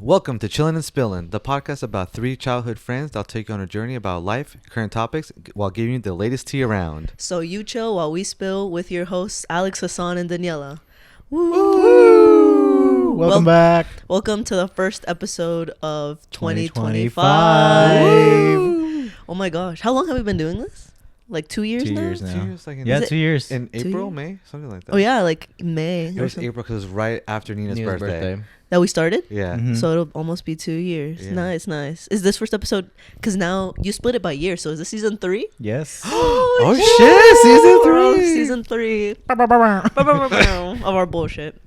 Welcome to Chillin' and Spillin', the podcast about three childhood friends that'll take you on a journey about life, current topics, while giving you the latest tea around. So you chill while we spill with your hosts Alex, Hassan, and Daniela. Woo! Welcome back. Welcome to the first episode of 2025. 2025. Oh my gosh. How long have we been doing this? Like 2 years 2 now? years now. 2 years, like in, Yeah, Is it- 2 years. in 2 April, years? May, something like that. Oh yeah, like May. It was April because it was right after Nina's birthday. That we started? Yeah. Mhm. So it'll almost be 2 years. Yeah. Nice. Is this first episode? Because now you split it by year. So is this season 3? Yes. Oh shit! Season 3. Season 3 of our bullshit.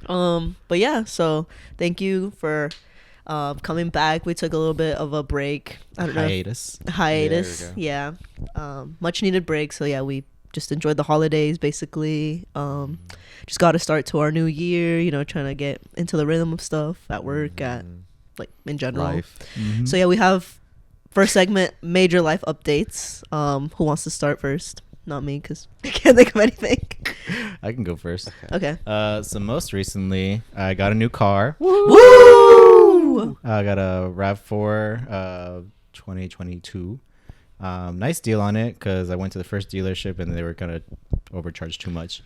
But yeah, so thank you for coming back. We took a little bit of a break. I don't know. Hiatus. Hiatus. There we Yeah. Much needed break. So yeah, we just enjoyed the holidays basically. Just got to start to our new year, trying to get into the rhythm of stuff at work, at like in general. Life. Mhm. So yeah, we have first segment, major life updates. Who wants to start first? Not me, because I can't think of anything. I can go first. Okay. So most recently, I got a new car. Woo! I got a RAV4 2022. Nice deal on it because I went to the first dealership and they were kind of overcharged too much.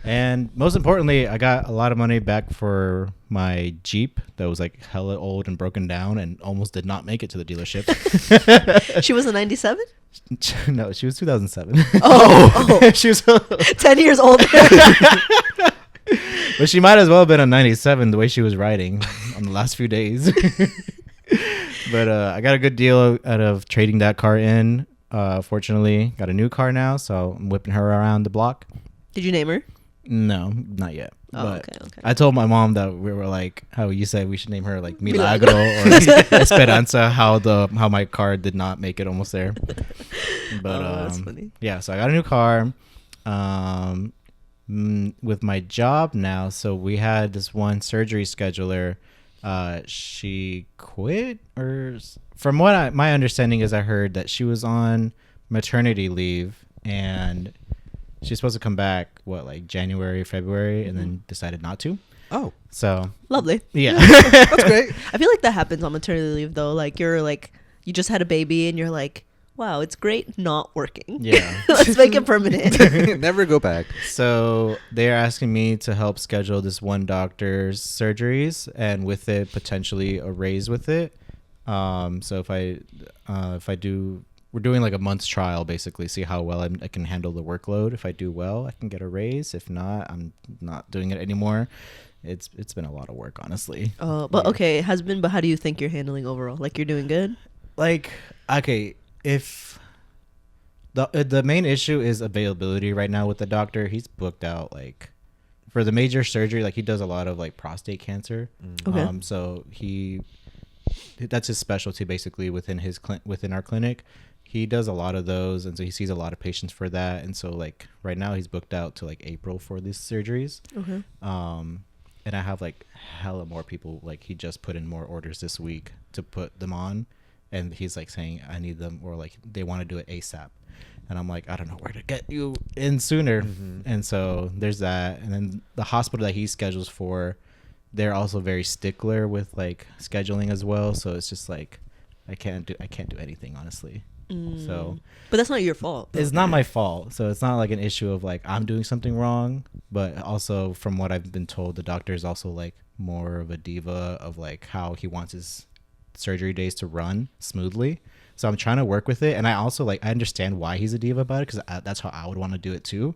And most importantly, I got a lot of money back for my Jeep that was like hella old and broken down and almost did not make it to the dealership. She was a 97? No, she was 2007. Oh. She was 10 years older. but she might as well have been a 97 the way she was riding on the last few days. But I got a good deal out of trading that car in. Fortunately, got a new car now, so I'm whipping her around the block. Did you name her? No, not yet. Oh, But okay. I told my mom that we were like, how you said we should name her like Milagro or Esperanza, how my car did not make it almost there. But That's funny. yeah, so I got a new car. With my job now, so we had this one surgery scheduler. She quit, or from what my understanding is, I heard that she was on maternity leave and she's supposed to come back like January, February, and then decided not to. Oh, So Lovely. yeah. that's great. I feel like that happens on maternity leave though. Like you just had a baby and you're like, wow, it's great not working. Yeah. Let's make it permanent. Never go back. So they're asking me to help schedule this one doctor's surgeries, and with it potentially a raise with it. So if I do, we're doing like a month's trial basically, see how well I can handle the workload. If I do well, I can get a raise. If not, I'm not doing it anymore. It's been a lot of work, honestly. But okay, it has been. But how do you think you're handling overall? Like you're doing good? Like, okay, if the main issue is availability right now with the doctor, he's booked out like for the major surgery. Like he does a lot of like prostate cancer. Okay. So that's his specialty basically within within our clinic. He does a lot of those, and so he sees a lot of patients for that. And so like right now he's booked out to like April for these surgeries. Okay. And I have like hella more people. Like he just put in more orders this week to put them on, and he's like saying I need them, or like they want to do it ASAP. And I'm like, I don't know where to get you in sooner. And so there's that. And then the hospital that he schedules for, they're also very stickler with like scheduling as well. So it's just like I can't do anything, honestly. So But that's not your fault. it's not my fault. So it's not like an issue of like I'm doing something wrong, but also from what I've been told, the doctor is also like more of a diva of like how he wants his surgery days to run smoothly. So I'm trying to work with it, and I also like I understand why he's a diva about it, because that's how I would want to do it too.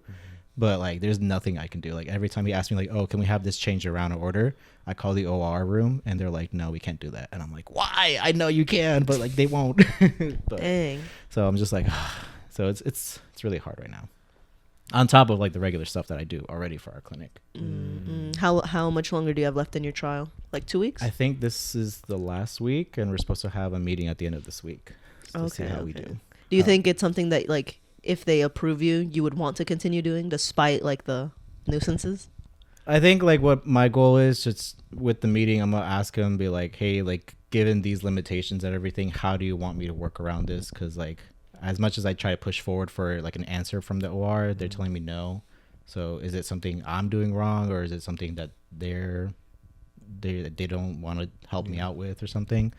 But like there's nothing I can do. Like every time he asks me like, oh, can we have this changed around or order, I call the OR room and they're like, no, we can't do that. And I'm like, why? I know you can, but like they won't. But, Dang. so I'm just like, so it's really hard right now, on top of like the regular stuff that I do already for our clinic. How much longer do you have left in your trial? Like 2 weeks? I think this is the last week, and we're supposed to have a meeting at the end of this week to see how we do. Do you think it's something that like if they approve you would want to continue doing despite like the nuisances? I think like what my goal is, just with the meeting, I'm gonna ask him, be like, hey, like given these limitations and everything, how do you want me to work around this? Because like as much as I try to push forward for like an answer from the OR, they're telling me no. So is it something I'm doing wrong, or is it something that they're they don't want to help me out with or something.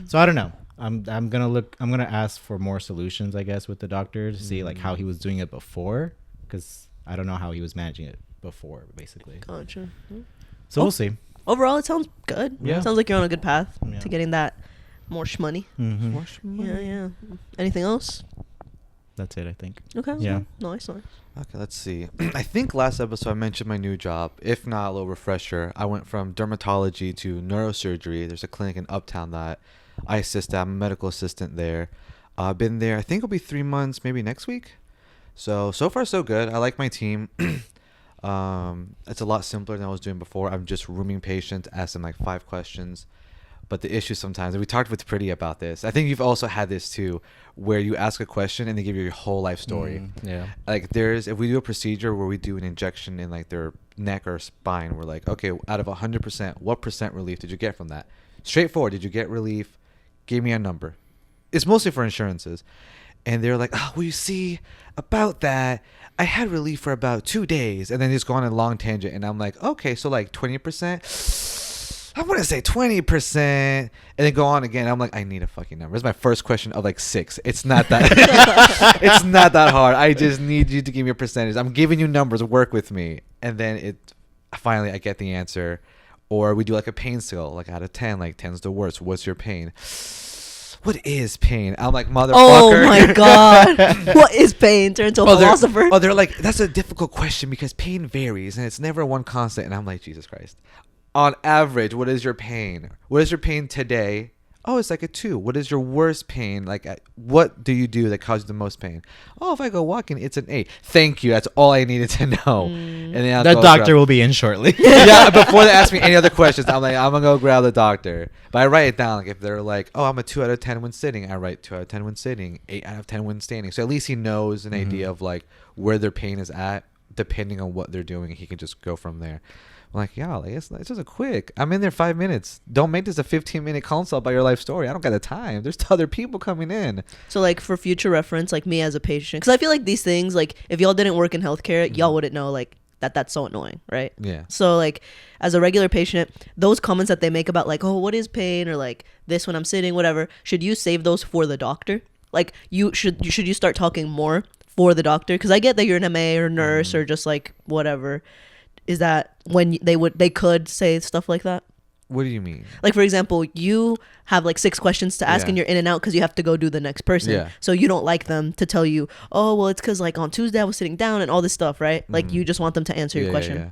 So I don't know. I'm gonna ask for more solutions, I guess, with the doctor to see like how he was doing it before, because I don't know how he was managing it before, basically. Gotcha. So we'll see. Overall, it sounds good. Yeah. It sounds like you're on a good path Yeah. to getting that more shmoney. Mm-hmm. Yeah. Anything else? That's it, I think. Okay. Yeah. Nice. Okay, let's see. I think last episode I mentioned my new job. If not, a little refresher. I went from dermatology to neurosurgery. There's a clinic in Uptown that I assist at. I'm a medical assistant there. I've been there, I think it'll be 3 months, maybe next week. So far so good. I like my team. It's a lot simpler than I was doing before. I'm just rooming patients, asking like 5 questions. But the issue sometimes, and we talked with Pretty about this, I think you've also had this too, where you ask a question and they give you your whole life story. Yeah. Like if we do a procedure where we do an injection in like their neck or spine, we're like, okay, out of 100%, what percent relief did you get from that? Straightforward. Did you get relief? Give me a number. It's mostly for insurances. And they're like, oh, well, you see, about that, I had relief for about 2 days. And then just go on a long tangent. And I'm like, okay, so like 20%? I want to say 20%. And then go on again. I'm like, I need a fucking number. It's my first question of like 6. It's not that it's not that hard. I just need you to give me a percentage. I'm giving you numbers. Work with me. And then finally I get the answer. Or we do like a pain scale, like out of 10, like 10's the worst. What's your pain? What is pain? I'm like, motherfucker. Oh my god. What is pain? Turn into a philosopher. They're like, that's a difficult question because pain varies and it's never one constant. And I'm like, Jesus Christ. On average, what is your pain? What is your pain today? Oh, it's like a 2. What is your worst pain? Like, what do you do that causes the most pain? Oh, if I go walking, it's an 8. Thank you. That's all I needed to know. And then The doctor will be in shortly. Yeah, before they ask me any other questions, I'm like, I'm going to go grab the doctor. But I write it down. Like, if they're like, oh, I'm a 2 out of 10 when sitting, I write 2 out of 10 when sitting, 8 out of 10 when standing. So at least he knows an idea of, like, where their pain is at, depending on what they're doing. He can just go from there. I'm like, yeah, like, it's just a quick. I'm in there 5 minutes. Don't make this a 15-minute consult about your life story. I don't got the time. There's other people coming in. So, like, for future reference, like me as a patient, because I feel like these things, like, if y'all didn't work in healthcare, y'all wouldn't know, like, that's so annoying, right? Yeah. So, like, as a regular patient, those comments that they make about, like, oh, what is pain, or like this when I'm sitting, whatever, should you save those for the doctor? Like, should you start talking more for the doctor? Because I get that you're an MA or nurse or just like whatever. Is that when they could say stuff like that? What do you mean? Like, for example, you have like 6 questions to ask and you're in and out because you have to go do the next person. Yeah. So you don't like them to tell you, oh, well, it's because like on Tuesday I was sitting down and all this stuff, right? Like, you just want them to answer your question. Yeah.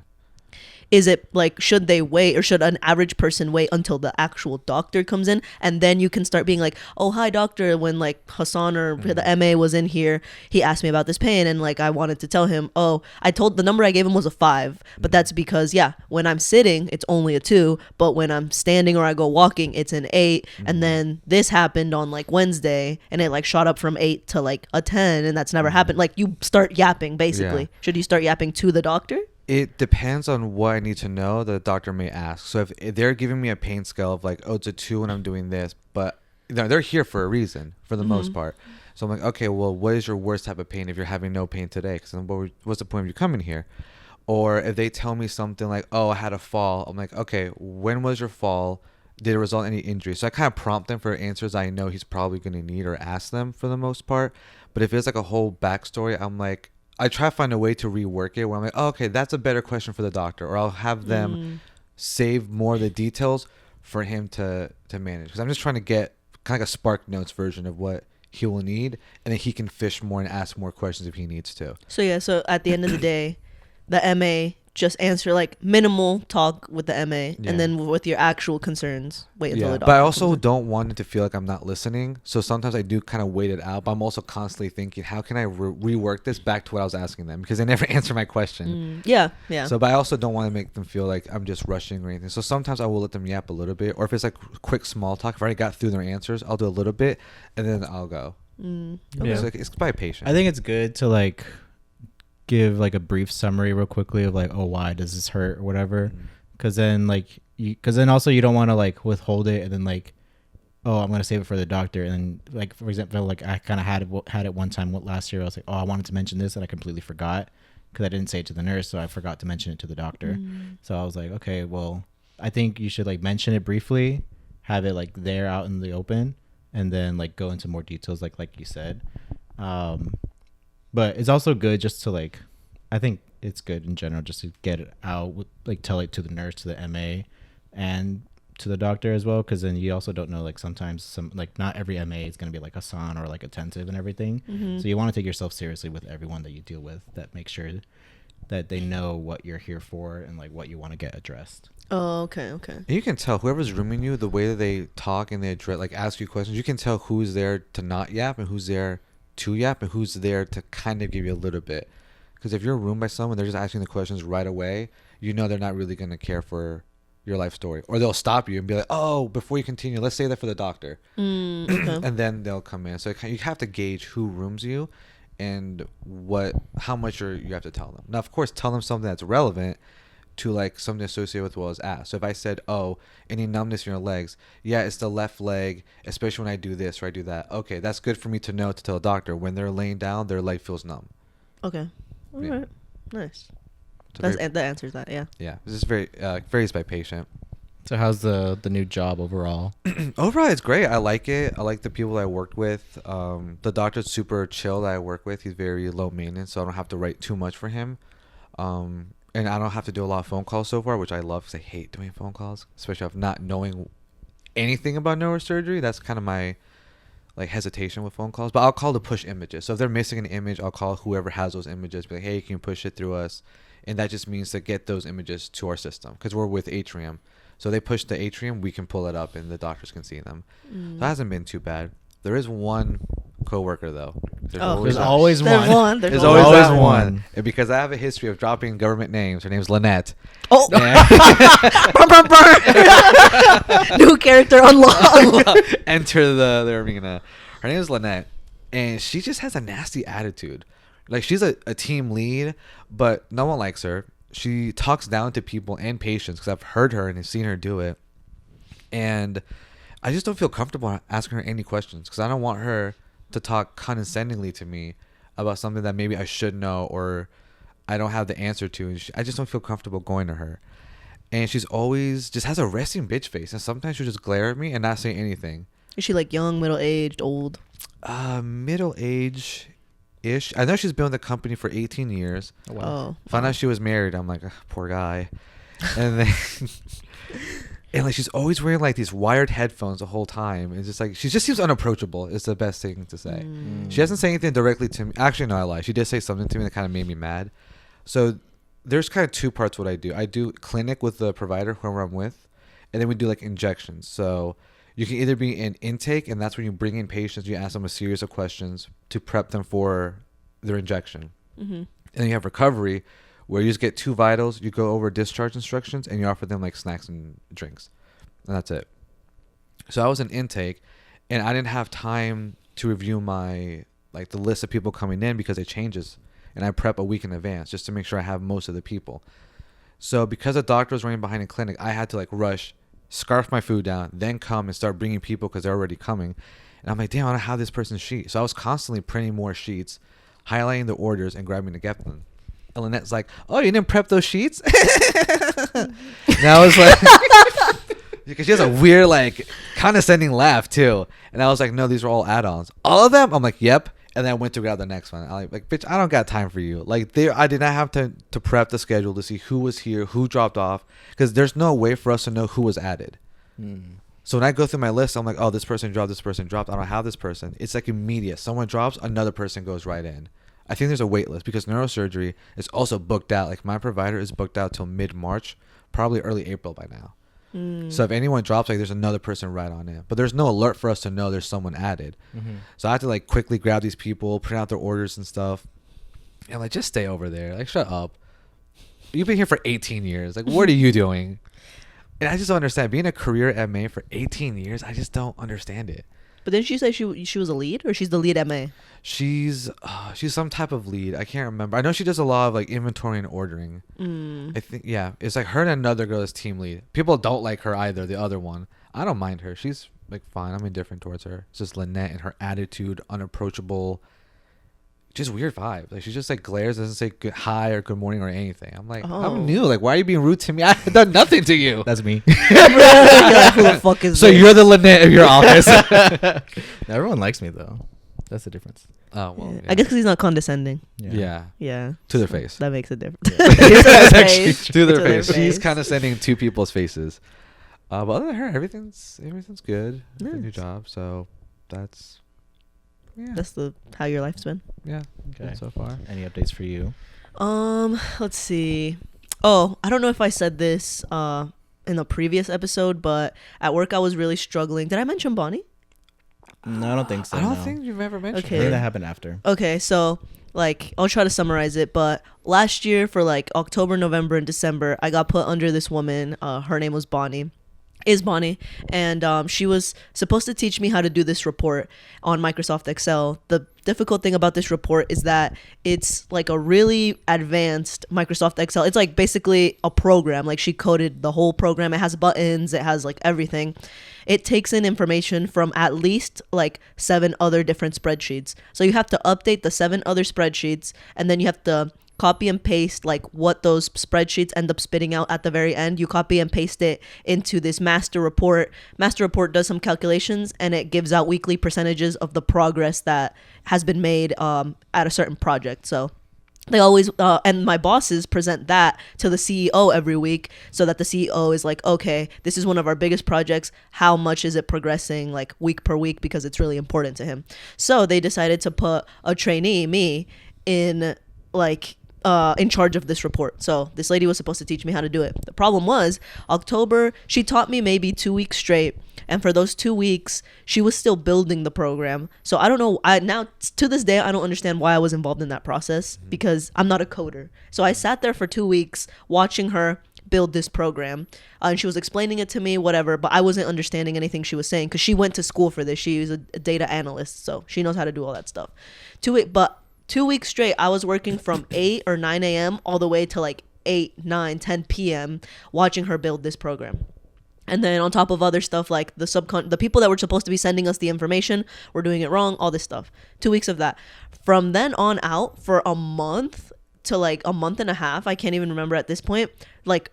Is it like, should they wait, or should an average person wait until the actual doctor comes in and then you can start being like, oh, hi doctor, when like Hassan or the MA was in here, he asked me about this pain and like I wanted to tell him, oh, the number I gave him was a 5, but that's because when I'm sitting it's only a 2, but when I'm standing or I go walking it's an 8, and then this happened on like Wednesday and it like shot up from 8 to like a 10 and that's never happened. Like, you start yapping basically. Yeah. Should you start yapping to the doctor? It depends on what I need to know that the doctor may ask. So if they're giving me a pain scale of like, oh, it's a 2 when I'm doing this, but they're here for a reason for the most part. So I'm like, okay, well, what is your worst type of pain if you're having no pain today? Because then what's the point of you coming here? Or if they tell me something like, oh, I had a fall, I'm like, okay, when was your fall? Did it result in any injury? So I kind of prompt them for answers I know he's probably going to need or ask them for the most part. But if it's like a whole backstory, I'm like, I try to find a way to rework it where I'm like, oh, okay, that's a better question for the doctor. Or I'll have them save more of the details for him to manage. Because I'm just trying to get kind of like a Spark Notes version of what he will need. And then he can fish more and ask more questions if he needs to. So at the end of the day, the MA just answer like minimal talk with the MA, and then with your actual concerns, wait until the doctor. But I also don't want it to feel like I'm not listening. So sometimes I do kind of wait it out. But I'm also constantly thinking, how can I rework this back to what I was asking them? Because they never answer my question. Yeah. So, but I also don't want to make them feel like I'm just rushing or anything. So sometimes I will let them yap a little bit. Or if it's like quick small talk, if I already got through their answers, I'll do a little bit and then I'll go. It's by patient. I think it's good to like give like a brief summary real quickly of like, oh, why does this hurt or whatever, because then also you don't want to like withhold it and then like, oh, I'm gonna save it for the doctor, and then like, for example, like I kind of had it one time last year. I was like, oh, I wanted to mention this and I completely forgot because I didn't say it to the nurse, so I forgot to mention it to the doctor. So I was like, okay, well, I think you should like mention it briefly, have it like there out in the open, and then like go into more details like you said. But it's also good just to like, I think it's good in general just to get it out, like tell it to the nurse, to the MA, and to the doctor as well, because then you also don't know, like sometimes some like not every MA is going to be like a son or like attentive and everything. So you want to take yourself seriously with everyone that you deal with, that make sure that they know what you're here for and like what you want to get addressed. Oh, okay. And you can tell whoever's rooming you, the way that they talk and they address, like ask you questions, you can tell who's there to not yap and who's there to yap and who's there to kind of give you a little bit. Because if you're roomed by someone, they're just asking the questions right away, you know they're not really going to care for your life story. Or they'll stop you and be like, oh, before you continue, let's say that for the doctor. Okay. And then they'll come in. So you have to gauge who rooms you and how much you have to tell them. Now, of course, tell them something that's relevant to like something associated with what was asked. So if I said, oh, any numbness in your legs, yeah, it's the left leg, especially when I do this or I do that. Okay, that's good for me to know to tell a doctor. When they're laying down, their leg feels numb. Okay. All Yeah. right. Nice. So That answers that. Yeah. yeah, this is varies by patient. So how's the new job overall? Overall, it's great. I like it. I like the people I worked with. The doctor's super chill that I work with. He's very low maintenance, so I don't have to write too much for him. And I don't have to do a lot of phone calls so far, which I love because I hate doing phone calls, especially of not knowing anything about neurosurgery. That's kind of my like hesitation with phone calls. But I'll call to push images. So if they're missing an image, I'll call whoever has those images. Be like, hey, can you push it through us? And that just means to get those images to our system because we're with Atrium. So they push the Atrium, we can pull it up, and the doctors can see them. So it hasn't been too bad. There is one coworker though. There's always one. There's always always that one. one. And because I have a history of dropping government names, her name's Lynette. Oh. And- Burr, burr, burr. New character unlocked. Enter the arena. Her name is Lynette, and she just has a nasty attitude. Like she's a team lead, but no one likes her. She talks down to people and patients because I've heard her and I've seen her do it. And I just don't feel comfortable asking her any questions because I don't want her to talk condescendingly to me about something that maybe I should know or I don't have the answer to. And I just don't feel comfortable going to her. And she's always just has a resting bitch face. And sometimes she'll just glare at me and not say anything. Is she like young, middle-aged, old? Middle-age ish. I know she's been with the company for 18 years. Oh, wow. Oh. Found out she was married. I'm like, ugh, poor guy. And then and like she's always wearing like these wired headphones the whole time. It's just like she just seems unapproachable. It's the best thing to say. She hasn't said anything directly to me. Actually, no, I lie. She did say something to me that kind of made me mad. So there's kind of two parts what I do. I do clinic with the provider, whoever I'm with, and then we do like injections. So you can either be in intake, and that's when you bring in patients, you ask them a series of questions to prep them for their injection. And then you have recovery, where you just get 2 vitals, you go over discharge instructions, and you offer them like snacks and drinks. And that's it. So I was in intake, and I didn't have time to review my, like the list of people coming in because it changes. And I prep a week in advance just to make sure I have most of the people. So because the doctor was running behind in clinic, I had to like rush, scarf my food down, then come and start bringing people because they're already coming. And I'm like, damn, I don't have this person's sheet. So I was constantly printing more sheets, highlighting the orders, and grabbing the Geplen. And Lynette's like, oh, you didn't prep those sheets? And I was like, because she has a weird, like, condescending laugh, too. And I was like, no, these are all add-ons. All of them? I'm like, yep. And then I went to grab the next one. I'm like, bitch, I don't got time for you. Like, I did not have to prep the schedule to see who was here, who dropped off, because there's no way for us to know who was added. So when I go through my list, I'm like, oh, this person dropped, I don't have this person. It's like immediate. Someone drops, another person goes right in. I think there's a wait list because neurosurgery is also booked out. Like, my provider is booked out till mid-March, probably early April by now. So if anyone drops, like, there's another person right on it. But there's no alert for us to know there's someone added. So I have to, like, quickly grab these people, print out their orders and stuff. And, like, just stay over there. Like, shut up. You've been here for 18 years. Like, what are you doing? And I just don't understand. Being a career MA for 18 years, I just don't understand it. But didn't she say she was a lead, or she's the lead MA? She's some type of lead. I can't remember. I know she does a lot of like inventory and ordering. I think, yeah, it's like her and another girl is team lead. People don't like her either. The other one, I don't mind her. She's like fine. I'm indifferent towards her. It's just Lynette and her attitude, unapproachable. just weird vibe. Like she just like glares, doesn't say good hi or good morning or anything. I'm like, Oh. I'm new. Like, why are you being rude to me? I've done nothing to you. That's me. You're like, who the fuck is So this? you're the Lynette of your office. Everyone likes me though. That's the difference. Oh well. Yeah. Yeah. I guess because he's not condescending. Yeah. Yeah. To their face. That makes a difference. Yeah. To their That's actually face. to their To their face. She's face. condescending to people's faces. But other than her, everything's good. The new Nice. job. So that's That's how your life's been. yeah. Okay. Good so far. Any updates for you? Let's see. Oh, I don't know if I said this in the previous episode, but at work I was really struggling. Did I mention Bonnie? No, I don't think so. I don't no. think you've ever mentioned. Okay. I her. think that happened after. Okay, so like I'll try to summarize it, but last year for like October, November, and December, I got put under this woman. Her name was Bonnie. Is Bonnie, and she was supposed to teach me how to do this report on Microsoft Excel. The difficult thing about this report is that it's like a really advanced Microsoft Excel. It's like basically a program. Like she coded the whole program. It has buttons. It has like everything. It takes in information from at least like 7 other different spreadsheets. So you have to update the 7 other spreadsheets, and then you have to copy and paste like what those spreadsheets end up spitting out at the very end. You copy and paste it into this master report. Master report does some calculations, and it gives out weekly percentages of the progress that has been made at a certain project. So they always and my bosses present that to the CEO every week, so that the CEO is like, okay, this is one of our biggest projects. How much is it progressing like week per week, because it's really important to him. So they decided to put a trainee, me, in like in charge of this report. So this lady was supposed to teach me how to do it. The problem was October, she taught me maybe 2 weeks straight, and for those 2 weeks she was still building the program. So I don't know, now to this day I don't understand why I was involved in that process, because I'm not a coder. So I sat there for 2 weeks watching her build this program, and she was explaining it to me, whatever, but I wasn't understanding anything she was saying, because she went to school for this. She was a data analyst, so she knows how to do all that stuff. But 2 weeks straight, I was working from 8 or 9 a.m. all the way to like 8, 9, 10 p.m. watching her build this program. And then on top of other stuff, like the people that were supposed to be sending us the information were doing it wrong, all this stuff. 2 weeks of that. From then on out, for a month to like a month and a half, I can't even remember at this point, like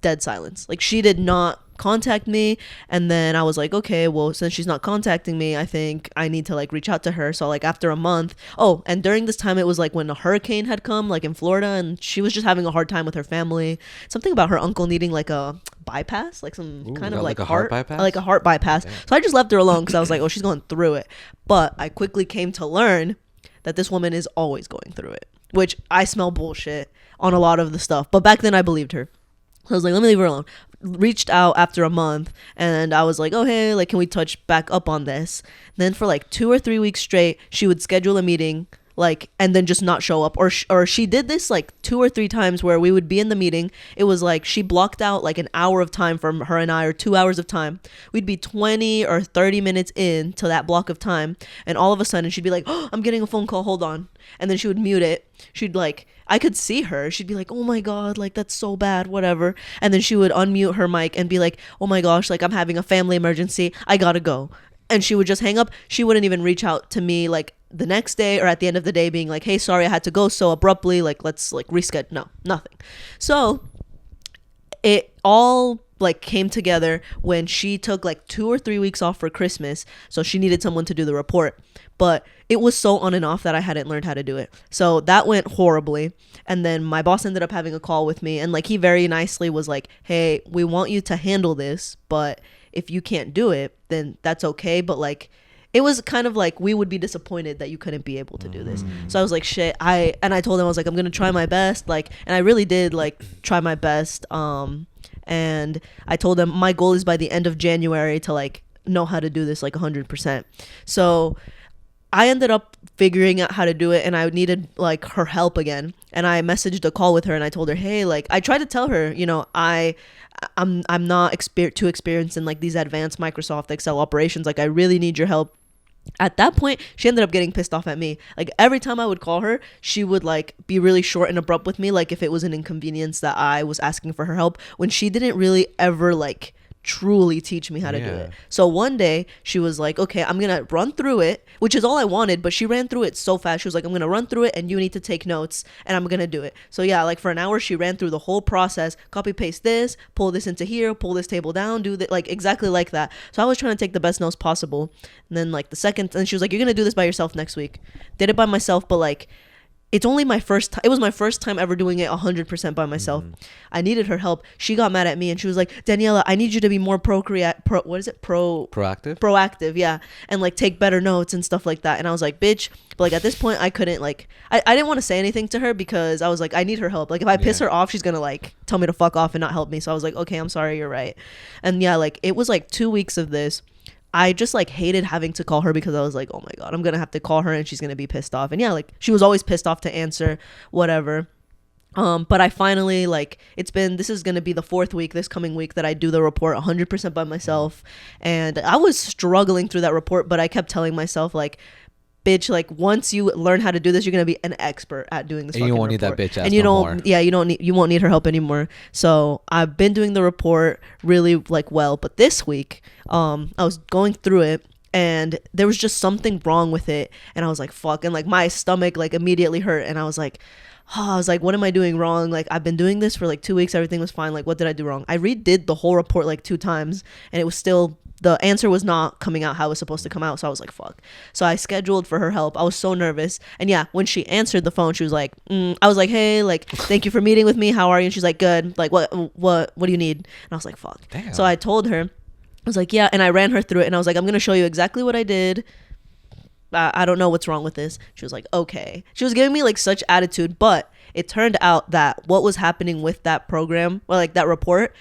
dead silence. Like she did not contact me, and then I was like, okay, well, since she's not contacting me, I think I need to like reach out to her. So like after a month, and during this time it was like when a hurricane had come like in Florida, and she was just having a hard time with her family. Something about her uncle needing like a bypass, like some kind of like a heart bypass? like a heart bypass. Damn. So I just left her alone, because I was like, oh, she's going through it. But I quickly came to learn that this woman is always going through it, which I smell bullshit on a lot of the stuff, but back then I believed her. So I was like, let me leave her alone. Reached out after a month, and I was like, oh, hey, like, can we touch back up on this? Then for like 2 or 3 weeks straight, she would schedule a meeting, like, and then just not show up. Or she did this like 2 or 3 times where we would be in the meeting. It was like she blocked out like an hour of time from her and I, or 2 hours of time. We'd be 20 or 30 minutes in to that block of time, and all of a sudden she'd be like, oh, I'm getting a phone call, hold on. And then she would mute it. She'd like, I could see her. She'd be like, oh my God, like that's so bad, whatever. And then she would unmute her mic and be like, oh my gosh, like I'm having a family emergency, I gotta go. And she would just hang up. She wouldn't even reach out to me like the next day or at the end of the day being like, hey, sorry, I had to go so abruptly, like let's like reschedule. No, nothing. So it all like came together when she took like 2 or 3 weeks off for Christmas, so she needed someone to do the report. But it was so on and off that I hadn't learned how to do it. So that went horribly. And then my boss ended up having a call with me, and like he very nicely was like, hey, we want you to handle this, but if you can't do it, then that's okay. But like it was kind of like we would be disappointed that you couldn't be able to do this. So I was like, shit. I told him, I was like, I'm gonna try my best, like, and I really did like try my best. And I told him my goal is by the end of January to like know how to do this like 100%. So I ended up figuring out how to do it, and I needed like her help again. And I messaged a call with her, and I told her, hey, like I tried to tell her, you know, I'm not too experienced in like these advanced Microsoft Excel operations. Like I really need your help. At that point, she ended up getting pissed off at me. Like every time I would call her, she would like be really short and abrupt with me, like if it was an inconvenience that I was asking for her help, when she didn't really ever like truly teach me how to do Yeah. it. So one day she was like, okay, I'm gonna run through it, which is all I wanted, but she ran through it so fast. She was like, I'm gonna run through it and you need to take notes and I'm gonna do it. So yeah, like for an hour she ran through the whole process, copy paste this, pull this into here, pull this table down, do that, like exactly like that. So I was trying to take the best notes possible. And then like and she was like, you're gonna do this by yourself next week. Did it by myself, but like it's only my first time. It was my first time ever doing it 100% by myself. I needed her help. She got mad at me and she was like, Daniela, I need you to be more proactive, yeah, and like take better notes and stuff like that. And I was like, bitch, but like at this point I couldn't like I didn't want to say anything to her because I was like, I need her help. Like if I piss her off, she's gonna like tell me to fuck off and not help me. So I was like, okay, I'm sorry, you're right. And yeah, like it was like 2 weeks of this. I just like hated having to call her because I was like, oh my God, I'm going to have to call her and she's going to be pissed off. And yeah, like she was always pissed off to answer, whatever. But I finally like, this is going to be the 4th week, this coming week, that I do the report 100% by myself. And I was struggling through that report, but I kept telling myself like, bitch, like once you learn how to do this, you're gonna be an expert at doing this. And you won't report. need that bitch ass and you no don't more. Yeah, you won't need her help anymore. So I've been doing the report really like well, but this week I was going through it and there was just something wrong with it and I was like, fuck, and like my stomach like immediately hurt and I was like, what am I doing wrong? Like I've been doing this for like 2 weeks, everything was fine, like what did I do wrong? I redid the whole report like 2 times and it was still, the answer was not coming out how it was supposed to come out. So I was like, fuck. So I scheduled for her help. I was so nervous. And yeah, when she answered the phone, she was like, I was like, hey, like, thank you for meeting with me. How are you? And she's like, good. Like, what do you need? And I was like, fuck. Damn. So I told her, I was like, yeah. And I ran her through it. And I was like, I'm going to show you exactly what I did. I don't know what's wrong with this. She was like, okay. She was giving me like such attitude. But it turned out that what was happening with that program, or like that report,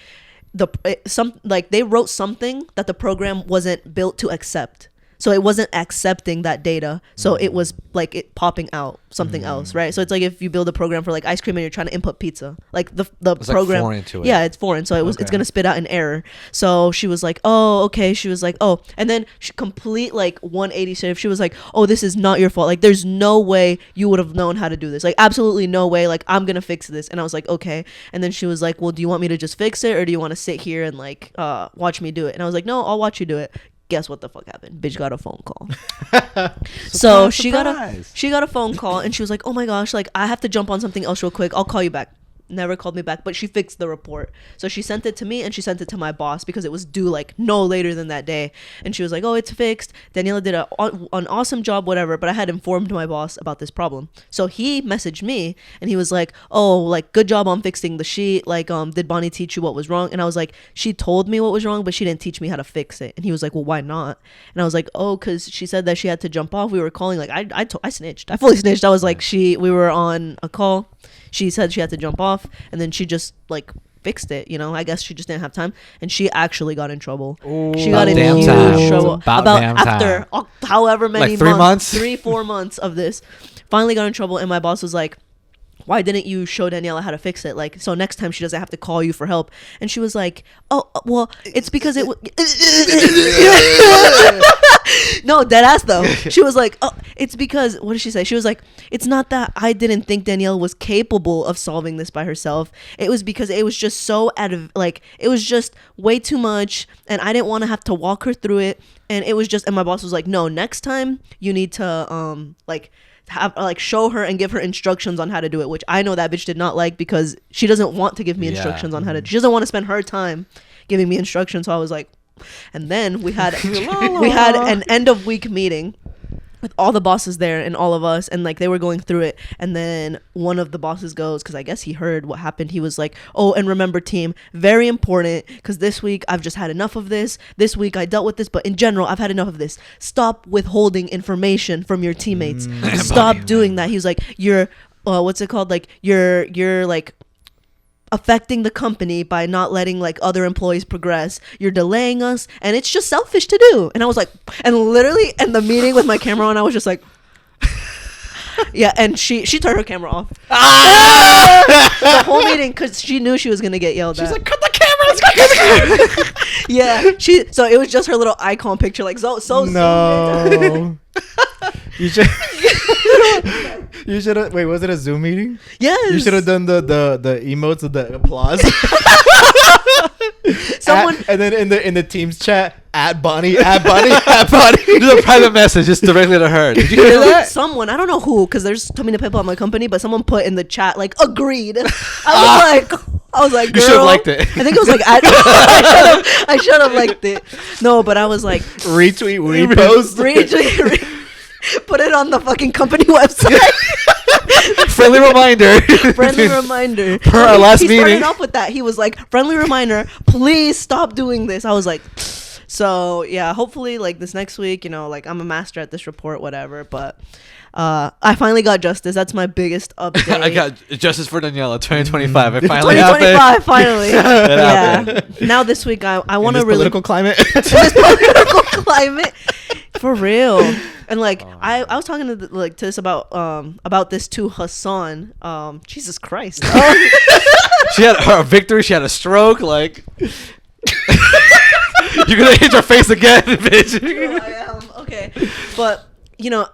they wrote something that the program wasn't built to accept. So it wasn't accepting that data. So it was like it popping out something else, right? So it's like if you build a program for like ice cream and you're trying to input pizza, like the it's program, like foreign to it. yeah, it's foreign. So it's gonna spit out an error. So she was like, oh, okay. She was like, oh, and then she complete like 180 shift. She was like, oh, this is not your fault. Like there's no way you would have known how to do this. Like absolutely no way. Like I'm gonna fix this. And I was like, okay. And then she was like, well, do you want me to just fix it or do you want to sit here and like watch me do it? And I was like, no, I'll watch you do it. Guess what the fuck happened? Bitch got a phone call. So she got a phone call and she was like, oh my gosh, like I have to jump on something else real quick. I'll call you back. Never called me back, but she fixed the report. So she sent it to me and she sent it to my boss because it was due like no later than that day. And she was like, oh, it's fixed. Daniela did an awesome job, whatever. But I had informed my boss about this problem. So he messaged me and he was like, oh, like good job on fixing the sheet. Like, did Bonnie teach you what was wrong? And I was like, she told me what was wrong, but she didn't teach me how to fix it. And he was like, well, why not? And I was like, oh, because she said that she had to jump off. We were calling, like I snitched. I fully snitched. I was like, we were on a call. She said she had to jump off and then she just like fixed it, you know. I guess she just didn't have time and she actually got in trouble. Ooh. She got in Damn huge time. trouble About after however many like 3 months 3-4 months of this. Finally got in trouble and my boss was like, why didn't you show Daniela how to fix it? Like, so next time she doesn't have to call you for help. And she was like, oh, well, it's because it no, dead ass though. She was like, oh, it's because, what did she say? She was like, it's not that I didn't think Danielle was capable of solving this by herself. It was because it was just so it was just way too much and I didn't want to have to walk her through it. And it was just, and my boss was like, no, next time you need to show her and give her instructions on how to do it, which I know that bitch did not like because she doesn't want to give me instructions on how to, she doesn't want to spend her time giving me instructions. So I was like, and then we had an end of week meeting with all the bosses there and all of us, and like they were going through it, and then one of the bosses goes, because I guess he heard what happened, he was like, oh, and remember team, very important, because this week I've just had enough of this week I dealt with this, but in general I've had enough of this. Stop withholding information from your teammates. Stop doing that. He was like, you're what's it called, like you're like affecting the company by not letting like other employees progress. You're delaying us and it's just selfish to do. And I was like, and literally in the meeting with my camera on, I was just like yeah, and she turned her camera off the whole meeting because she knew she was gonna get yelled at. She's like, cut the camera, let's cut the camera. Yeah, so it was just her little icon picture, like so no. You should have, wait, was it a Zoom meeting? Yes. You should have done the emotes of the applause. Someone and then in the team's chat, at Bonnie, at Bonnie, at Bonnie. There's a private message just directly to her. Did you hear that? Someone, I don't know who, because there's told me to PayPal my company, but someone put in the chat like agreed. I was like, girl. You should have liked it. I think it was like I should have liked it. No, but I was like Retweet, repost. Put it on the fucking company website. Friendly reminder. Friendly reminder. Per our last he started meeting. off with that. He was like, friendly reminder, please stop doing this. I was like, so yeah, hopefully like this next week, you know, like I'm a master at this report, whatever. But I finally got justice. That's my biggest update. I got justice for Daniela 2025. It finally 2025 happened. finally. Yeah. Now this week I want to really political climate. this political climate for real. And like I was talking to to this about this to Hassan. Jesus Christ. She had her victory. She had a stroke. Like you're gonna hit your face again, bitch. I am. Okay, but you know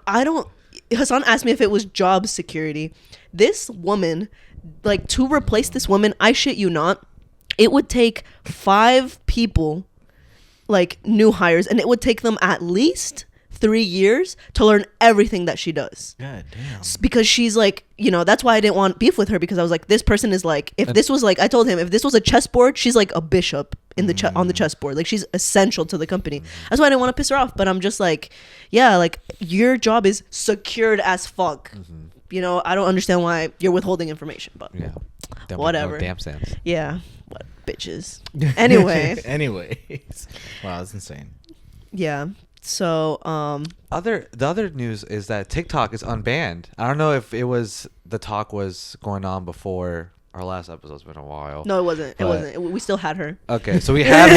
Hassan asked me if it was job security. This woman, like to replace this woman, I shit you not, it would take 5 people, like new hires, and it would take them at least 3 years to learn everything that she does. God damn. Because she's like, you know, that's why I didn't want beef with her, because I was like, this person is like, if this was like, I told him, if this was a chessboard, she's like a bishop in the on the chessboard. Like she's essential to the company. That's why I didn't want to piss her off. But I'm just like, yeah, like your job is secured as fuck. You know, I don't understand why you're withholding information, but Yeah. That whatever. Damn sense. Yeah, what bitches. Anyway, Anyways. Wow, that's insane. yeah. So, The other news is that TikTok is unbanned. I don't know if it was the talk was going on before our last episode's been a while. no, it wasn't. It But- wasn't. We still had her. Okay, so we had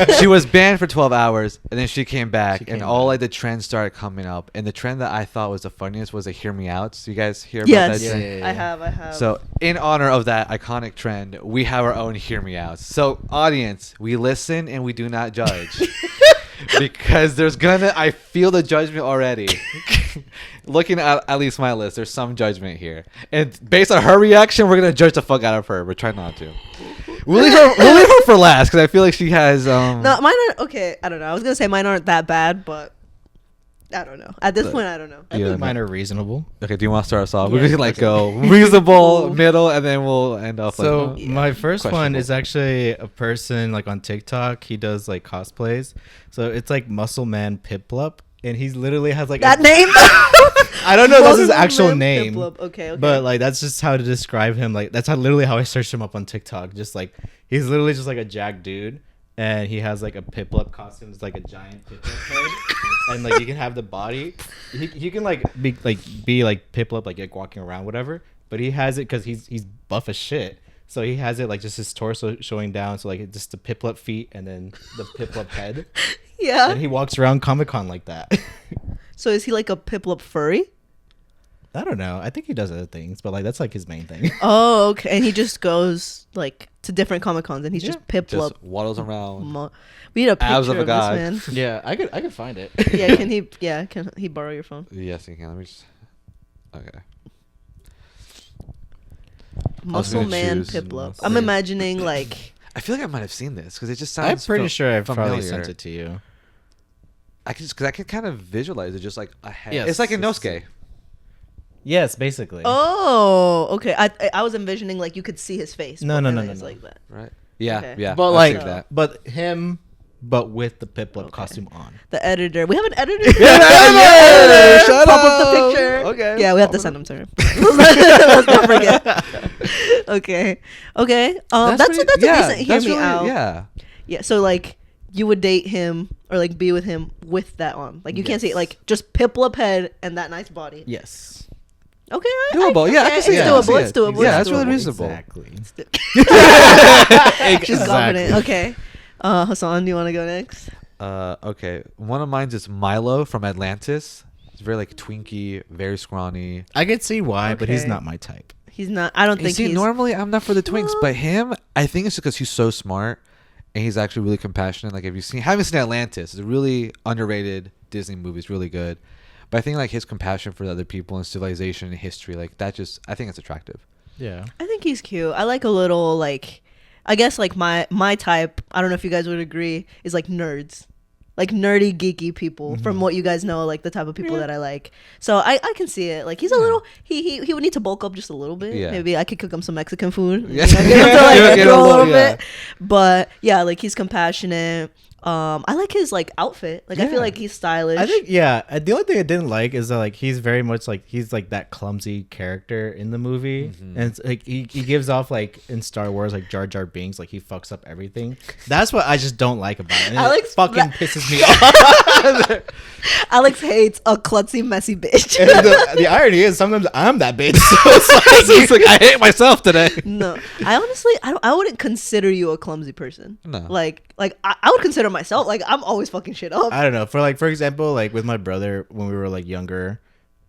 her. She was banned for 12 hours, and then she came back, She and came all back. like the trends started coming up. And the trend that I thought was the funniest was the "Hear Me Out." So you guys hear about Yes, that trend? Yeah. I have. So in honor of that iconic trend, we have our own "Hear Me Out." So audience, we listen and we do not judge. Because I feel the judgment already. Looking at least my list, there's some judgment here. And based on her reaction, we're going to judge the fuck out of her. We're trying not to. We'll leave her for last because I feel like she has... No, mine aren't, okay, I don't know. I was going to say mine aren't that bad, but I don't know. At this point, I don't know. I think mine are reasonable. Okay, do you want to start us off? Yeah. We can like go reasonable, middle, and then we'll end off So like... my first one questionable. is actually a person like on TikTok. He does like cosplays. So it's like Muscle Man Piplup, and he's literally has like That name? I don't know if that's his Muscle actual Man name. Piplup. Okay. But like that's just how to describe him. Like that's literally how I searched him up on TikTok. Just like he's literally just like a jack dude, and he has like a Piplup costume. It's like a giant Piplup head, and like you can have the body. He can like be like Piplup, like walking around, whatever. But he has it because he's buff as shit. So he has it like just his torso showing down. So like just the Piplup feet and then the Piplup head. Yeah. And he walks around Comic-Con like that. So is he like a Piplup furry? I don't know. I think he does other things, but like that's like his main thing. Oh, okay. And he just goes like to different Comic Cons, and he's just Piplup. Just waddles around. We need a picture Abs of of a god. this man. Yeah, I could find it. Yeah, can he? Yeah, can he borrow your phone? Yes, you can. Let me just... Okay. Muscle gonna Man choose Piplup. Muscle I'm Man. imagining like I feel like I might have seen this because it just I'm sounds... pretty sure I've probably familiar. sent it to you. Because I can kind of visualize it just like a head. Yes, It's like in it's- Nosuke. Yes, basically. Oh, okay. I was envisioning like you could see his face. No, but no, then no, no, it's no. like that. Right? Yeah, Okay. yeah. But I've like seen that. but him, but with the Piplup Okay. costume on. The editor. We have an editor. Yeah, shut Pop up the up. picture. Okay. Yeah, we have to Pop send them to her. Let's not forget. Okay. Okay. That's a decent. Hear that's me really, out. Yeah. Yeah. So like, you would date him or like be with him with that on. Like you can't say Yes. like just Piplup head and that nice body. Yes. Okay. Doable. Yeah, I can see it's it. I doable. can see It's it. doable. Yeah, it's that's really doable. reasonable. Exactly. She's confident. Okay. Hassan, do you want to go next? Okay. One of mine is Milo from Atlantis. It's very like twinky, very scrawny. I could see why, but he's Okay. not my type. He's not. I don't You think see, he's. normally I'm not for the twinks, No. but him, I think it's because he's so smart and he's actually really compassionate. Like, if you haven't seen Atlantis, it's a really underrated Disney movie. It's really good. But I think like his compassion for other people and civilization and history, like that, just I think it's attractive. Yeah. I think he's cute. I like a little like I guess like my type, I don't know if you guys would agree, is like nerds. Like nerdy, geeky people, from what you guys know, like the type of people that I like. So I can see it. Like he's a little, he would need to bulk up just a little bit. Yeah. Maybe I could cook him some Mexican food. Yeah. You know, get him to like Get grow a little yeah. bit. But yeah, like he's compassionate. I like his like outfit. Like I feel Yeah. like he's stylish. I think the only thing I didn't like is that like he's very much like he's like that clumsy character in the movie, and it's, like he gives off like in Star Wars like Jar Jar Binks, like he fucks up everything. That's what I just don't like about it. And Alex- it fucking pisses me off. Alex hates a klutzy, messy bitch. And the irony is sometimes I'm that bitch. So it's like, It's like I hate myself today. No, I honestly, I wouldn't consider you a clumsy person. No. Like I would consider myself like I'm always fucking shit up. I don't know. For example, like with my brother when we were like younger,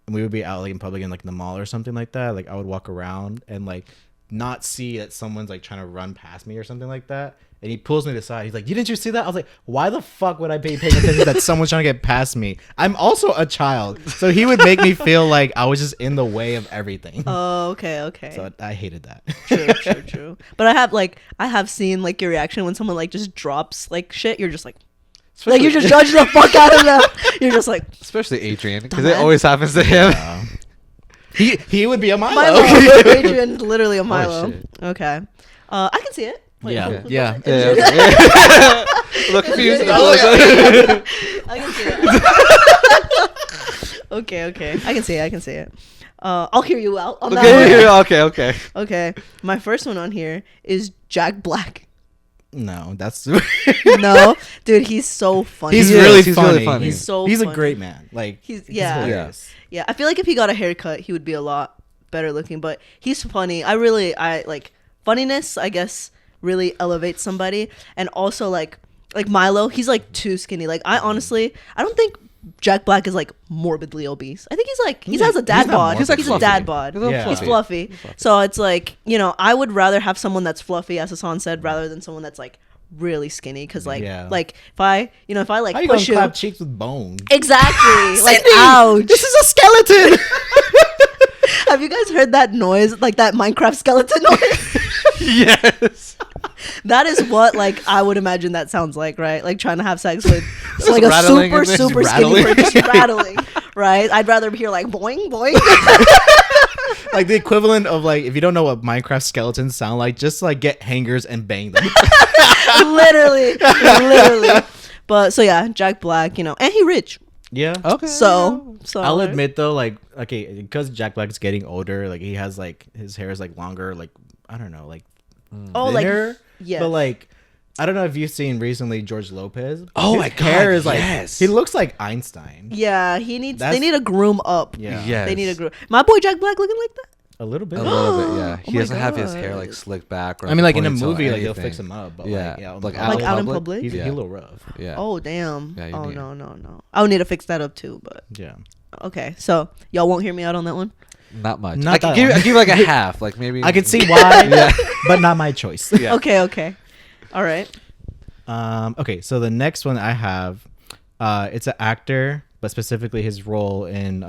and we would be out like in public in like the mall or something like that. Like I would walk around and like not see that someone's like trying to run past me or something like that. And he pulls me to the side. He's like, "Didn't you see that?" I was like, "Why the fuck would I be paying attention that someone's trying to get past me? I'm also a child." So he would make me feel like I was just in the way of everything. Oh, okay. So I hated that. True. But I have seen like your reaction when someone like just drops like shit. You're just like you just judge the fuck out of them. You're just like Especially Adrian, because it always happens to him. He would be a Milo. Milo. Adrian, literally a Milo. shit. Okay. I can see it. Wait, Yeah. what- Yeah. what- Yeah. Look confused. I can see it. Okay. I can see it. I'll hear you out on that one. Okay. Okay. My first one on here is Jack Black. No, that's No, dude, he's so funny. he's He is. really He's funny. really funny. He's so he's funny. a great man. Like He's hilarious. Yeah, I feel like if he got a haircut, he would be a lot better looking. But he's funny. I like funniness. I guess really elevates somebody. And also like Milo, he's like too skinny. Like I don't think Jack Black is like morbidly obese. I think he has a dad he's not bod. morbid. He's a dad bod. He's a little Yeah. He's fluffy. So it's like, you know, I would rather have someone that's fluffy, as Hassan said, rather than someone that's like really skinny. Because like if I like How you push gonna you clap cheeks with bone? exactly like Sydney, ouch. This is a skeleton. Have you guys heard that noise, like that Minecraft skeleton noise? Yes. That is what like I would imagine that sounds like, right? Like trying to have sex with like a rattling super and then super just skinny rattling. person, just rattling, right? I'd rather hear like boing boing. Like the equivalent of like if you don't know what Minecraft skeletons sound like, just like get hangers and bang them. literally. But so yeah, Jack Black, you know, and he rich. Yeah. Okay. So I'll admit though, like okay, because Jack Black is getting older, like he has like his hair is like longer, like I don't know, like thinner. like yes. But like I don't know if you've seen recently George Lopez. Oh His my God, hair is like yes. he looks like Einstein. yeah, they need to groom up. Yeah. Yes. They need to groom. My boy Jack Black looking like that? A little bit. A little bit, yeah. Oh He my doesn't have his hair God. like slicked back. Or I mean, like in a ponytail or movie, like they'll anything. fix him up, but Yeah. like yeah, Like out in public? he's Yeah. a little rough. Yeah. Oh damn. Yeah, you Oh need- no. I would need to fix that up too, but Yeah. okay. So y'all won't hear me out on that one. Not much. Not I can that give one. I give you like a half, like maybe. I can see why, Yeah. but not my choice. Yeah. Okay. All right. Okay, so the next one I have, it's an actor, but specifically his role in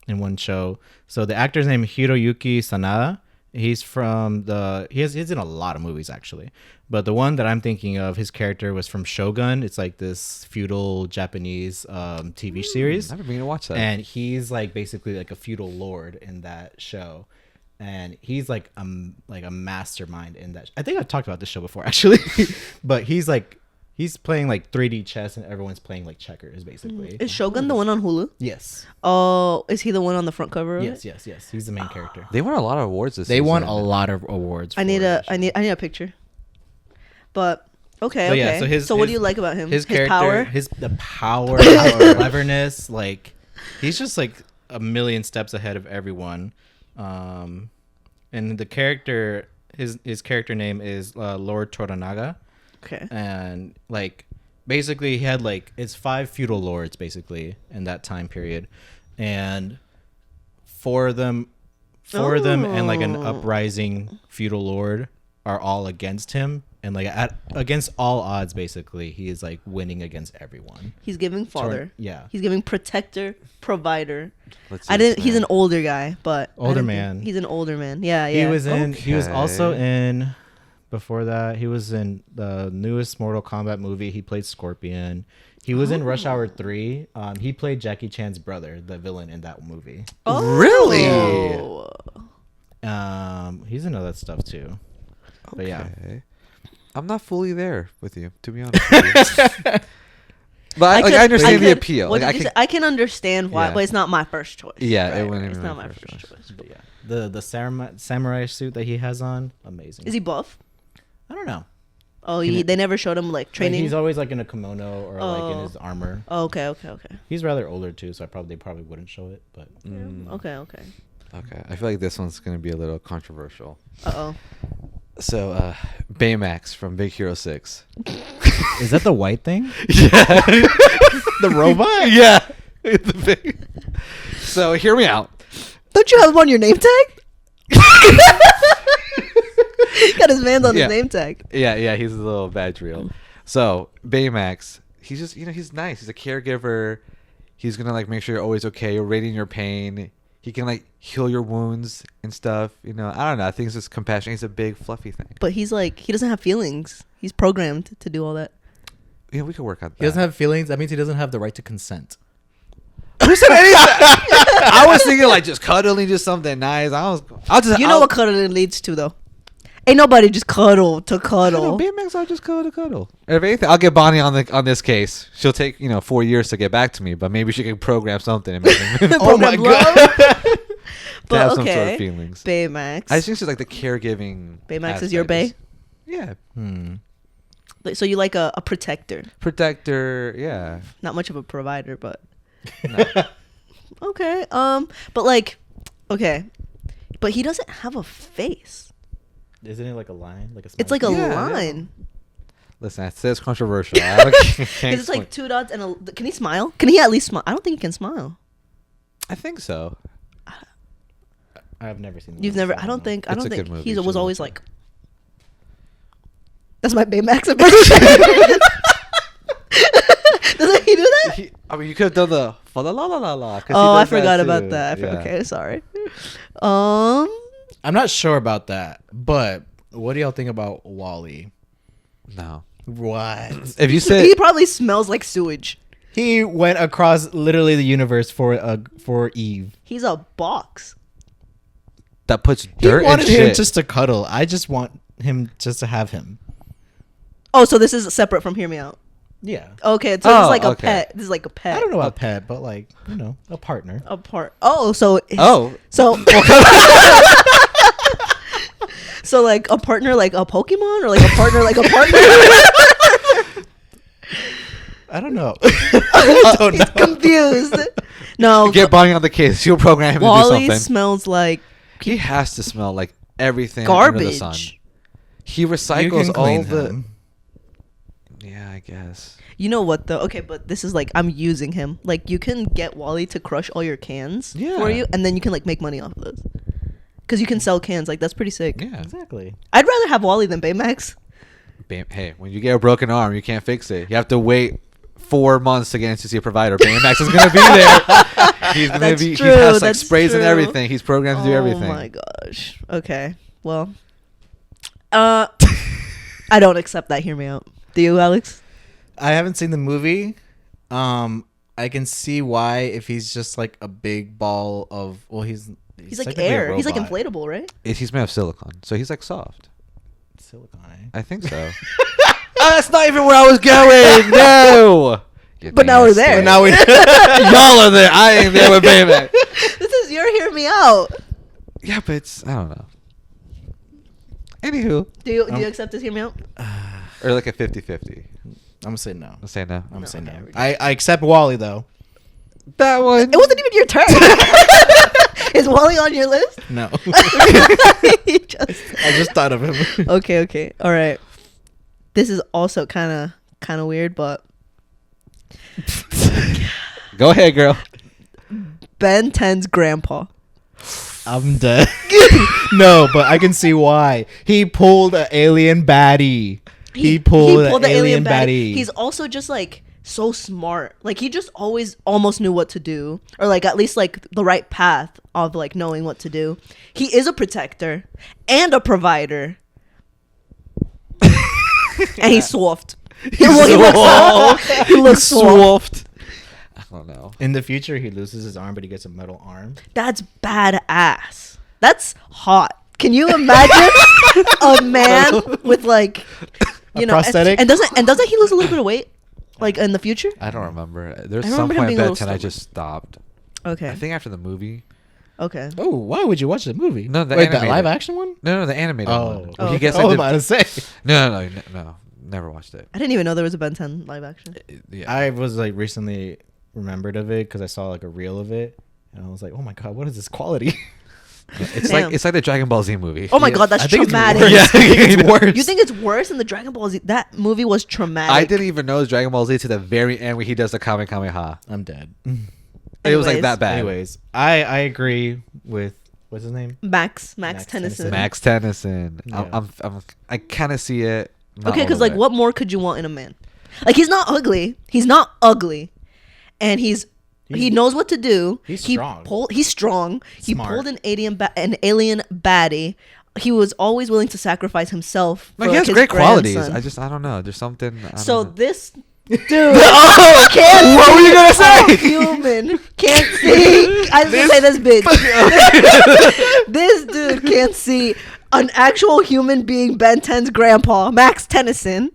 one show. So the actor's name is Hiroyuki Sanada. He's he's in a lot of movies actually, but the one that I'm thinking of, his character was from Shogun. It's like this feudal Japanese TV series. I've never been to watch that. And he's like basically like a feudal lord in that show, and he's like a mastermind in that. I think I've talked about this show before actually, but he's playing like 3D chess and everyone's playing like checkers basically. Is Shogun the one on Hulu? Yes. Oh, is he the one on the front cover? Of Yes. it? Yes. He's the main character. They won a lot of awards this They season. won a lot of awards. I need for a that show. a picture. But okay. But yeah, so what do you like about him? His character, power. the power, his cleverness, like he's just like a million steps ahead of everyone. And the character, his character name is Lord Toranaga. Okay. And like basically he had like it's 5 feudal lords basically in that time period, and four of them and like an uprising feudal lord are all against him, and like against all odds basically he is like winning against everyone. He's giving father. Yeah. He's giving protector, provider. Let's see I this didn't. He's man. an older guy, but I Older didn't man. think- He's an older man. Yeah. He was also in Before that, he was in the newest Mortal Kombat movie. He played Scorpion. He was in Rush Hour 3. He played Jackie Chan's brother, the villain in that movie. Really? He's in other stuff too. But yeah. I'm not fully there with you, to be honest with you. But I understand the appeal. What Like, did you say? I can understand why, Yeah. but it's not my first choice. Yeah, it Right, wouldn't it's be not my my first first choice. choice. But yeah. The samurai suit that he has on, amazing. Is he buff? I don't know. Oh, they never showed him like Like, training. he's always like in a kimono or like in his armor. Oh, okay. He's rather older too, so they probably wouldn't show it. But Okay. Okay, I feel like this one's gonna be a little controversial. Uh-oh. So, Baymax from Big Hero 6. is that the white thing? Yeah. The robot? Yeah. The big. So, hear me out. Don't you have him on your name tag? Got his man's on Yeah. his name tag. Yeah, he's a little badge reel. So, Baymax, he's just, he's nice. He's a caregiver. He's gonna, like, make sure you're always okay. You're rating your pain. He can, like, heal your wounds and stuff. I don't know. I think it's just compassion. He's a big, fluffy thing. But he's like, he doesn't have feelings. He's programmed to do all that. Yeah, we could work on that. He doesn't have feelings. That means he doesn't have the right to consent. Who said anything? I was thinking, like, just cuddling, just something nice. You know what cuddling leads to, though. Ain't nobody just cuddle to I cuddle. don't know, BMX, I'll just cuddle to cuddle. If anything, I'll get Bonnie on this case. She'll take 4 years to get back to me, but maybe she can program something and make him Oh my God. to But have some okay, sort of feelings. Baymax. I think she's like the caregiving. Baymax is your aspect bae? Yeah, So you like a protector, protector. Yeah. not much of a provider, but No. okay. But like, okay, but he doesn't have a face. Isn't it like a line? Like a It's like a Yeah, line. Listen, I said it's controversial. I can't It's like explain. 2 dots and a. Can he smile? Can he at least smile? I don't think he can smile. I think so. I've never seen the You've movie, never. so I don't think. I It's don't a think good movie. he You was should always watch it. like. That's my Baymax impersonation. Doesn't he do that? I mean, you could have done the fa la la la la la. Oh, I forgot about that. Okay, sorry. I'm not sure about that, but what do y'all think about Wally? No. What? If you said He probably smells like sewage. He went across literally the universe for Eve. He's a box. that puts He dirt and wanted him shit. just to cuddle. I just want him just to have him. Oh, so this is separate from Hear Me Out. Yeah. Okay, so this is like a okay. pet. This is like a pet. I don't know about pet, but like, a partner. A part. Oh, so Oh. so so like a partner, like a Pokemon, or like a partner, like a partner. I don't know. I don't know. Confused. No, Get Bonnie on the case. She'll program him to do Wally something. smells like He has to smell like everything under the sun. garbage. He You recycles can all clean the. him. Yeah, I guess. You know what though? Okay, but this is like I'm using him. Like you can get Wally to crush all your cans Yeah. for you, and then you can like make money off of those. Because you can sell cans. Like that's pretty sick. Yeah. Exactly. I'd rather have Wally than Baymax. Hey, when you get a broken arm, you can't fix it. You have to wait 4 months to get in to see a provider. Baymax is gonna be there. He's gonna That's be. true, He has like that's sprays and true. everything. He's programmed to do everything. Oh my gosh. Okay. Well, I don't accept that. Hear me out. Do you, Alex? I haven't seen the movie. I can see why if he's just like a big ball of he's He's like technically a air. He's like robot. inflatable, right? He's made of silicone, so he's like soft. Silicon. I think so. That's not even where I was going. No. You But now we're nasty. there. But now we Y'all are there. I ain't there with Baymax. This is your hear me out. Yeah, but it's I don't know. Anywho, Do you accept this? Hear me out. or like a 50-50. I'm gonna say no. I'll say no. I'm gonna say okay, no. we I accept Wally though. That one. It wasn't even your turn. Is Wally on your list? No. He just- I just thought of him. Okay. All right. This is also kind of weird, but Go ahead, girl. Ben 10's grandpa. I'm dead. No, but I can see why. He pulled an alien baddie. He pulled an alien baddie. He's also just like so smart. Like he just always almost knew what to do, or like at least like the right path of like knowing what to do. He is a protector and a provider. And he's soft. He he looks soft. I don't know. In the future, he loses his arm, but he gets a metal arm. That's badass. That's hot. Can you imagine a man with like, you know, prosthetic? and doesn't he lose a little bit of weight, like in the future? I don't remember. There's I some remember him point being in a Ben little 10 I stubborn. just stopped. Okay. I think after the movie. Okay. Oh, why would you watch the movie? No, the Wait, the animated. live action one? No, the animated Oh, one. Oh, He okay. gets I was like about to say. no, never watched it. I didn't even know there was a Ben 10 live action. Yeah. I was like recently remembered of it because I saw like a reel of it, and I was like, oh my god, what is this quality? It's Damn. like the Dragon Ball Z movie. Oh my god, that's I think it's traumatic. worse. Yeah. I think it's worse. You think it's worse than the Dragon Ball Z? That movie was traumatic. I didn't even know it was Dragon Ball Z to the very end where he does the Kamehameha. I'm dead. It was like Anyways. that bad. Anyways, I agree with what's his name? Max Max Tennyson. Max Tennyson. Yeah. I kind of see it. not Okay, all because the like, way. what more could you want in a man? Like, he's not ugly. He's not ugly, and he knows what to do. He's he strong. He's strong. He Smart. pulled an alien baddie. He was always willing to sacrifice himself. No, for, he like, has his great qualities. grandson. I don't know. There's something. I don't So know. this dude Oh, can't what were you gonna say? human can't see. I was gonna say this bitch. This dude can't see an actual human being, Ben 10's grandpa, Max Tennyson,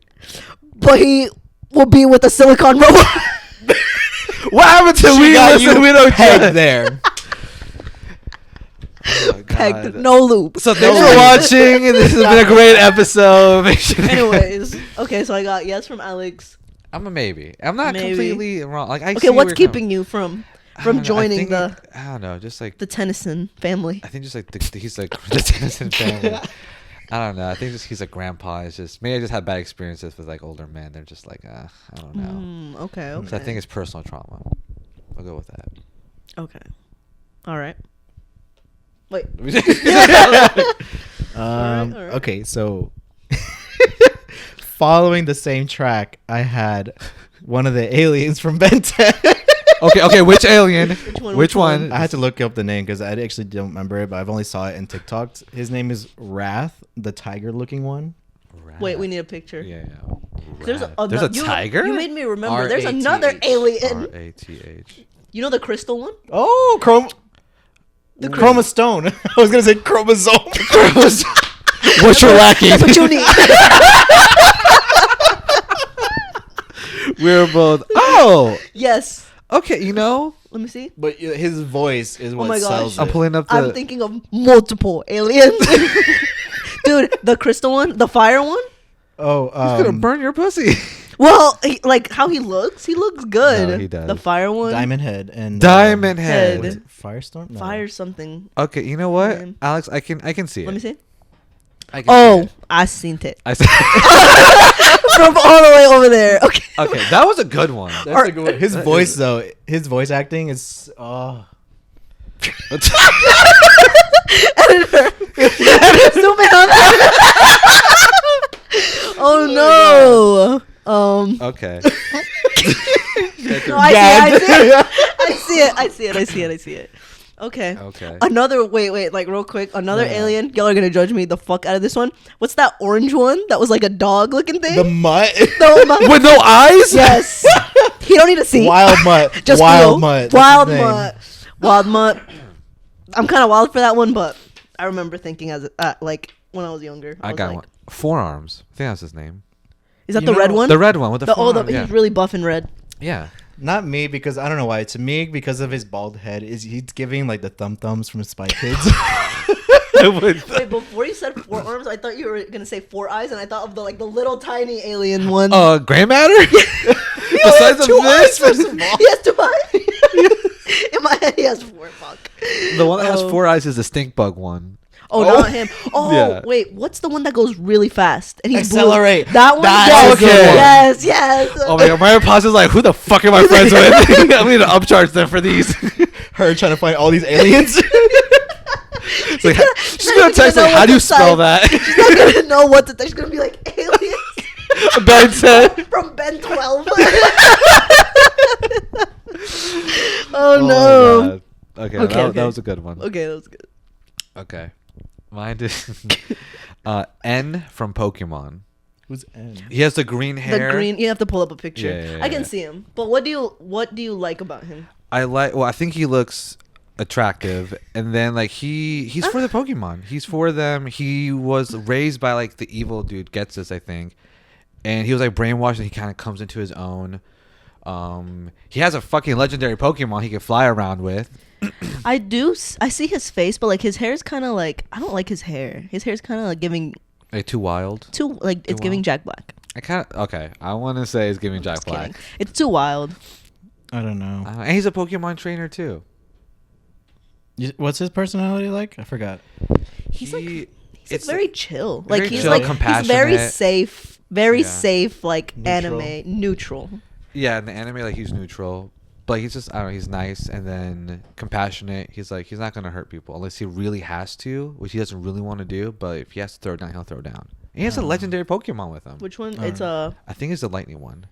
but he will be with a silicon robot. What happened to we listen? We don't pegged judge. there. Oh my Pegged, God. no loop. So thanks for watching. This has been a great episode. Make sure- Anyways, okay, so I got yes from Alex. I'm a maybe. I'm not Maybe. completely wrong. Like I Okay, what's keeping you from joining I don't know. Just like the Tennyson family? I think just like he's like the Tennyson family. I don't know. I think just he's a grandpa. It's just maybe I just had bad experiences with like older men. They're just like I don't know. Okay. So I think it's personal trauma. I'll go with that. okay. All right. Wait. Alright. Okay, so following the same track, I had one of the aliens from Ben 10. Okay. Which alien? Which one? I had to look up the name because I actually don't remember it, but I've only saw it in TikTok. His name is Wrath, the tiger-looking one. Wait, we need a picture. Yeah. There's Rat. a, There's a you, tiger. You made me remember. There's another R-A-T-H. alien. R-A-T-H. You know the crystal one? Oh, The Chromastone. I was gonna say chromosome. What you're lacking? That's what you need. We're both. Oh. Yes. Okay. You know. Let me see. But his voice is what my gosh. sells it. I'm pulling up the. I'm thinking of multiple aliens. Dude, the crystal one, the fire one. Oh, He's gonna burn your pussy. Well, like how he looks good. No, he does. The fire one. Diamond Head and Diamond Head. what is it? Firestorm. No. Fire something. Okay. You know what, Name. Alex? I can see it. Let me see. I can see Oh, it. I seen it. I see. From all the way over there. Okay. Okay, that was a good one. That's a good one. His voice though, his voice acting is Editor. Zoom in on that. Oh no. Okay. No, I see it. Okay. Okay. Another wait, like real quick. Another alien. Y'all are gonna judge me the fuck out of this one. What's that orange one? That was like a dog looking thing. the mutt. No, my- With no eyes? yes. He don't need to see. Wild mutt. Just wild feel. mutt. That's Wild his name. mutt. Wild mutt. I'm kind of wild for that one, but I remember thinking as like when I was younger. I was got like, one. Forearms. I think that's his name. Is that You the red know- one? The red one with the forearm. he's really buff and red. Yeah. Not me because I don't know why. To me, because of his bald head, he's giving like the thumbs from Spy Kids. Wait, before you said forearms, I thought you were gonna say four eyes, and I thought of the little tiny alien one. Gray matter? The size of this? first of all. He has two eyes. In my head, he has four. Fuck. The one that has Oh. 4 eyes is the stink bug one. Oh, not him. Oh, Yeah. wait. What's the one that goes really fast? And he's blue? Accelerate. That one. That's Yes. a good one. Yes. Yes. Oh my god, my pause is like, who the fuck am I friends with? I'm gonna upcharge them for these. Her trying to find all these aliens. It's like, she's gonna text like, how do you spell that? She's not gonna know what to. She's gonna be like aliens Ben said. from Ben 12. Oh no. Okay, Okay, that okay. was a good one. Okay, that was good. Okay. Mine is N from Pokemon. Who's N? He has the green hair. The green. You have to pull up a picture. Yeah, I can yeah. see him. But what do you like about him? I think he looks attractive, and then like he's for the Pokemon. He's for them. He was raised by like the evil dude Gets This, I think, and he was like brainwashed, and he kind of comes into his own. He has a fucking legendary Pokemon he can fly around with. I see his face, but like his hair is kind of like, I don't like his hair. His hair is kind of like giving Like too wild. it's giving wild? Jack Black. I want to say it's giving Jack Just Black. kidding. It's too wild. I don't know. And he's a Pokemon trainer too. What's his personality like? I forgot. He's like it's very chill. very Like he's chill, like he's very compassionate. safe, Yeah. safe like Neutral. anime neutral. Yeah, in the anime, like he's neutral, but he's just I don't know. He's nice and then compassionate. He's like he's not gonna hurt people unless he really has to, which he doesn't really want to do. But if he has to throw it down, he'll throw it down. And he has a legendary Pokemon with him. Which one? I It's don't I think it's the lightning one.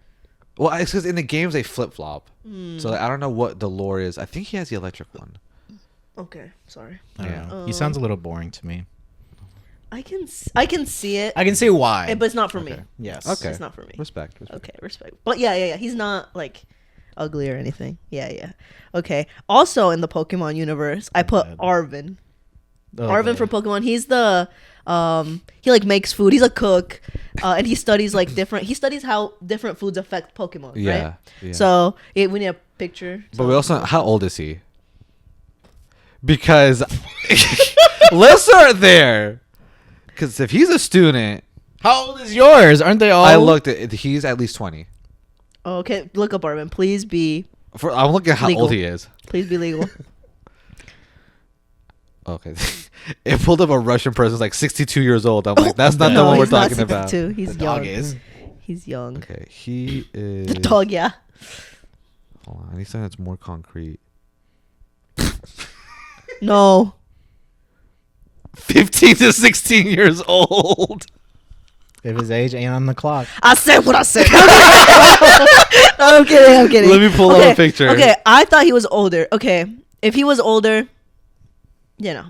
Well, it's because in the games they flip flop, so like, I don't know what the lore is. I think he has the electric one. okay. Sorry, I don't Yeah. know. He sounds a little boring to me. I can see it, I can see why. but it's not for me. Okay. Yes. Okay. It's not for me. Respect. Okay, respect. But yeah. He's not like ugly or anything. Yeah. Okay. Also in the Pokemon universe, I put Bad. Arvin. Oh, Arvin from Pokemon. He's the he like makes food. He's a cook, and he studies like different. He studies how different foods affect Pokemon. Yeah, Right. yeah. So we need a picture. But we also, how old is he? Because let's start there. Because if he's a student, How old is yours? Aren't they all? I looked at it, he's at least 20. Oh, okay, look up Arvin. Please be I'm looking at how Legal. old he is. legal. Okay. It pulled up a Russian person like 62 years old. I'm like, that's not the No, one we're he's not talking about. 62. He's The young. dog is. He's young. Okay, he is. The dog, yeah. Hold on, I need something that's more concrete. No. 15 to 16 years old. If his age ain't on the clock. I said what I said. I'm kidding. Let me pull up a picture. Okay, I thought he was older. Okay, if he was older, you know.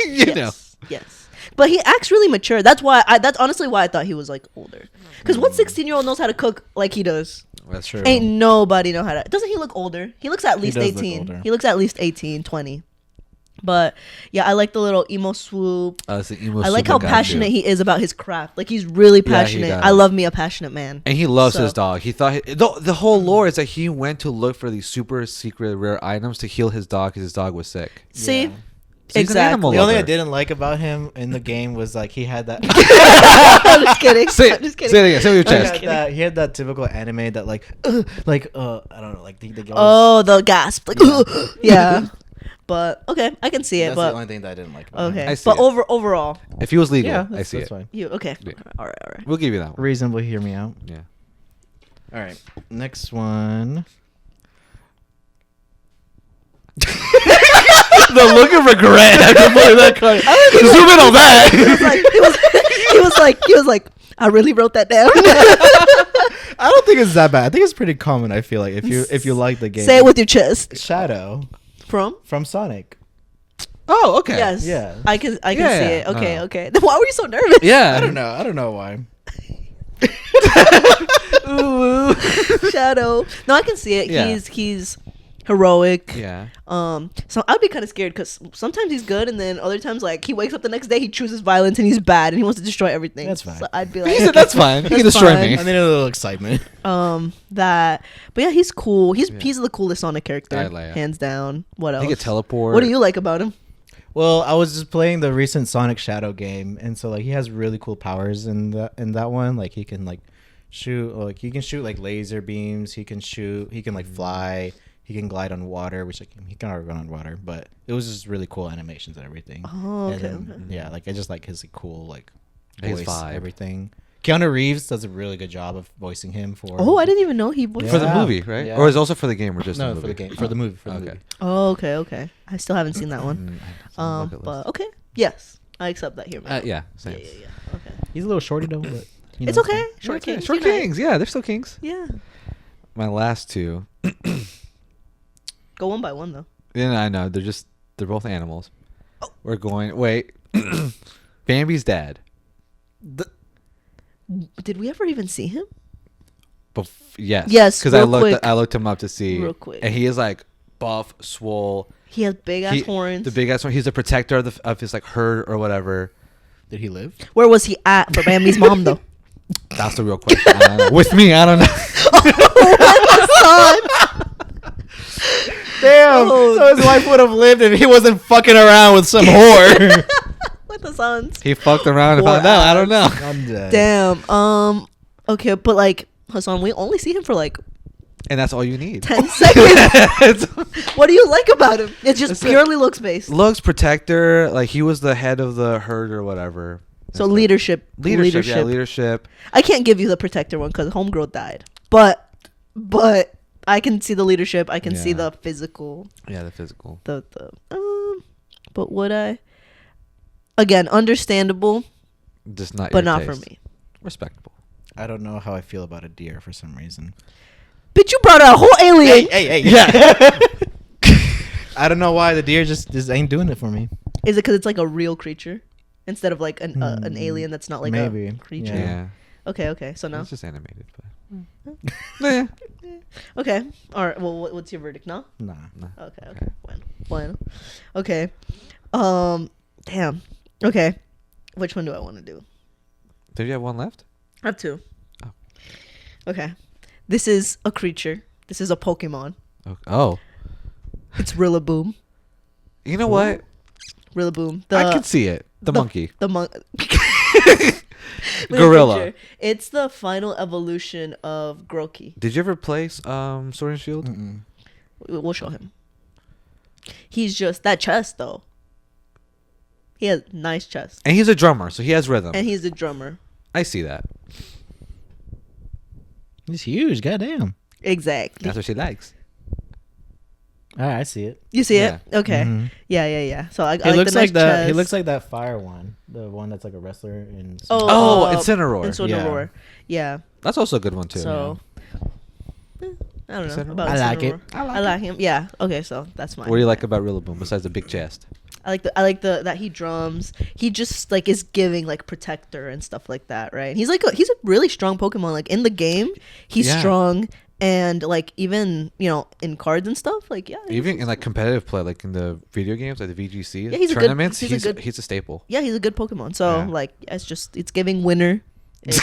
You know. Yes. But he acts really mature. That's honestly why I thought he was like older. Because what 16-year-old knows how to cook like he does? That's true. Ain't nobody know how to. Doesn't he look older? He looks at least does look 18. older. He looks at least 18, 20. But yeah, I like the little emo swoop. It's the emo I like super how guy, passionate too. he is about his craft. Like he's really Yeah, he passionate. does. I love me a passionate man. And he loves So- his dog. He thought the whole lore is that he went to look for these super secret rare items to heal his dog because his dog was sick. See? Yeah. So he's an animal The only thing I lover. didn't like about him in the game was like he had that. I'm just kidding. Say, I'm just kidding. say it again. Say it with your he, chest. had that he had that typical anime that like I don't know, like the always, Oh, the gasp. Like, yeah. But okay, I can see it. that's but the only thing that I didn't like about okay, I see but it. overall, If he was legal, him. Yeah, I that's, see that's it. fine. you okay? Yeah. All right. We'll give you that one. Reasonably hear me out. Yeah. All right, next one. The look of regret after putting that card. Zoom in on that. He was like, I really wrote that down. I don't think it's that bad. I think it's pretty common. I feel like if you like the game, Say it with your chest. Shadow From Sonic. Oh, okay. yes, Yeah. I can Yeah, see it. Okay, no. okay. Then why were you so nervous? Yeah. I don't know why. Ooh. Shadow. No, I can see it. Yeah. He's heroic. Yeah. So I'd be kind of scared because sometimes he's good, and then other times like he wakes up the next day, he chooses violence, and he's bad, and he wants to destroy everything. That's fine. So I'd be He like, said that's fine. He can That's destroy fine. me. I need a little excitement. But yeah, he's cool. He's the coolest Sonic character, I like it. hands down. What else? He could teleport. What do you like about him? Well, I was just playing the recent Sonic Shadow game, and so like he has really cool powers in that one. Like he can like shoot like laser beams. He can shoot. He can like fly. He can glide on water, which he can already run on water. But it was just really cool animations and everything. Oh, And okay. then, yeah, like I just like his like, cool like His voice, vibe. everything. Keanu Reeves does a really good job of voicing him for. Oh, I didn't even know he voiced. For the Yeah. movie, right? Yeah. Or is it also for the game or just no the movie? for the game for the movie for the Okay. movie. Oh, okay. I still haven't seen that one. It's on the bucket But list. okay, yes, I accept that here, man. Yeah, same. Yeah. Okay, He's a little shorty though, but you it's know, okay. so- Short Yeah, kings. Short unite. Kings. Yeah, they're still kings. Yeah. My last two. Go one by one though. Yeah, I know. They're both animals. Oh. We're going. Wait. Bambi's dad. Did we ever even see him? Yes. Yes, Because real quick. I looked him up to see. Real quick. And he is like buff, swole. He has big ass horns. The big ass horn. He's a protector of his like herd or whatever. Did he live? Where was he at for Bambi's mom though? That's the real question. I don't know. With me, I don't know. Damn. Oh. So his wife would have lived if he wasn't fucking around with some whore. With the sons. He fucked around and Poor found out. I don't know. I'm dead. Damn. Okay, but like Hassan, we only see him for like And that's all you need. 10 seconds. What do you like about him? It's just That's purely looks based. Looks protector. Like he was the head of the herd or whatever. So leadership. Leadership. Yeah, leadership. I can't give you the protector one because homegirl died. But I can see the leadership. I can see Yeah. the physical. Yeah, the physical. But would I? Again, understandable, Just not. but your not for taste. me. Respectable. I don't know how I feel about a deer for some reason. Bitch, you brought out a whole alien. Hey. Yeah. I don't know why the deer just ain't doing it for me. Is it because it's like a real creature instead of like an alien that's not like Maybe. a creature? Yeah. Okay. So no. It's just animated, but. Hmm. Okay. All right. Well, what's your verdict? No. Nah. Okay. Bueno. Okay. Damn. Okay. Which one do I want to do? Did you have one left? I have two. Oh. Okay. This is a creature. This is a Pokemon. Oh. It's Rillaboom. You know what? Rillaboom. I can see it. The monkey. The monk. Gorilla. It's the final evolution of Groki. Did you ever play Sword and Shield? Mm-mm. We'll show him. He's just that chest though. He has nice chest. And he's a drummer, so he has rhythm. And he's a drummer. I see that. He's huge. Goddamn. Exactly. That's what she likes. All right, I see it. You see Yeah. it? Okay. Mhm. Yeah. So I He like looks the nice like that. He chest. looks like that fire one, the one that's like a wrestler in. Oh, Incineroar. Incineroar. Yeah. That's also a good one too. So I don't know Incineroar. about I like Incineroar. it. I like him. Yeah. Okay. So that's mine. What do you like about Rillaboom besides the big chest? I like the that he drums. He just like is giving like protector and stuff like that, right? He's like he's a really strong Pokemon. Like in the game, he's Yeah. strong, and like even in cards and stuff. Like Even in like competitive play, like in the video games, like the VGC Yeah, he's a good- tournaments, he's a staple. yeah, he's a good Pokemon. So Yeah. like it's giving winner. It's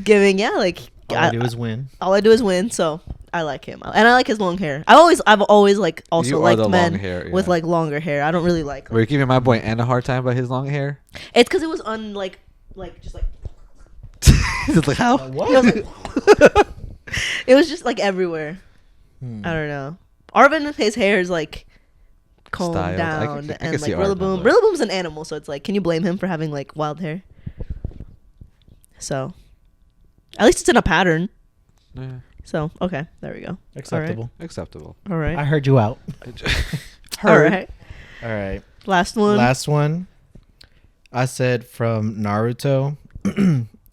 giving like All I do is win. all I do is win. So I like him, and I like his long hair. I've always like also You are liked the men long hair, with yeah. like longer hair. I don't really like. Were you giving my boy Ann a hard time about his long hair? It's because it was just like It's like how? it was, it was just like everywhere. I don't know. Arvin, his hair is like combed Styled. down, I can and see like Arvin, Rillaboom. though. Rillaboom's an animal, so it's like, can you blame him for having like wild hair? So, at least it's in a pattern. Yeah, So okay, there we go. Acceptable. acceptable. All right. I heard you out. All right. All right. Last one. Last one. I said from Naruto.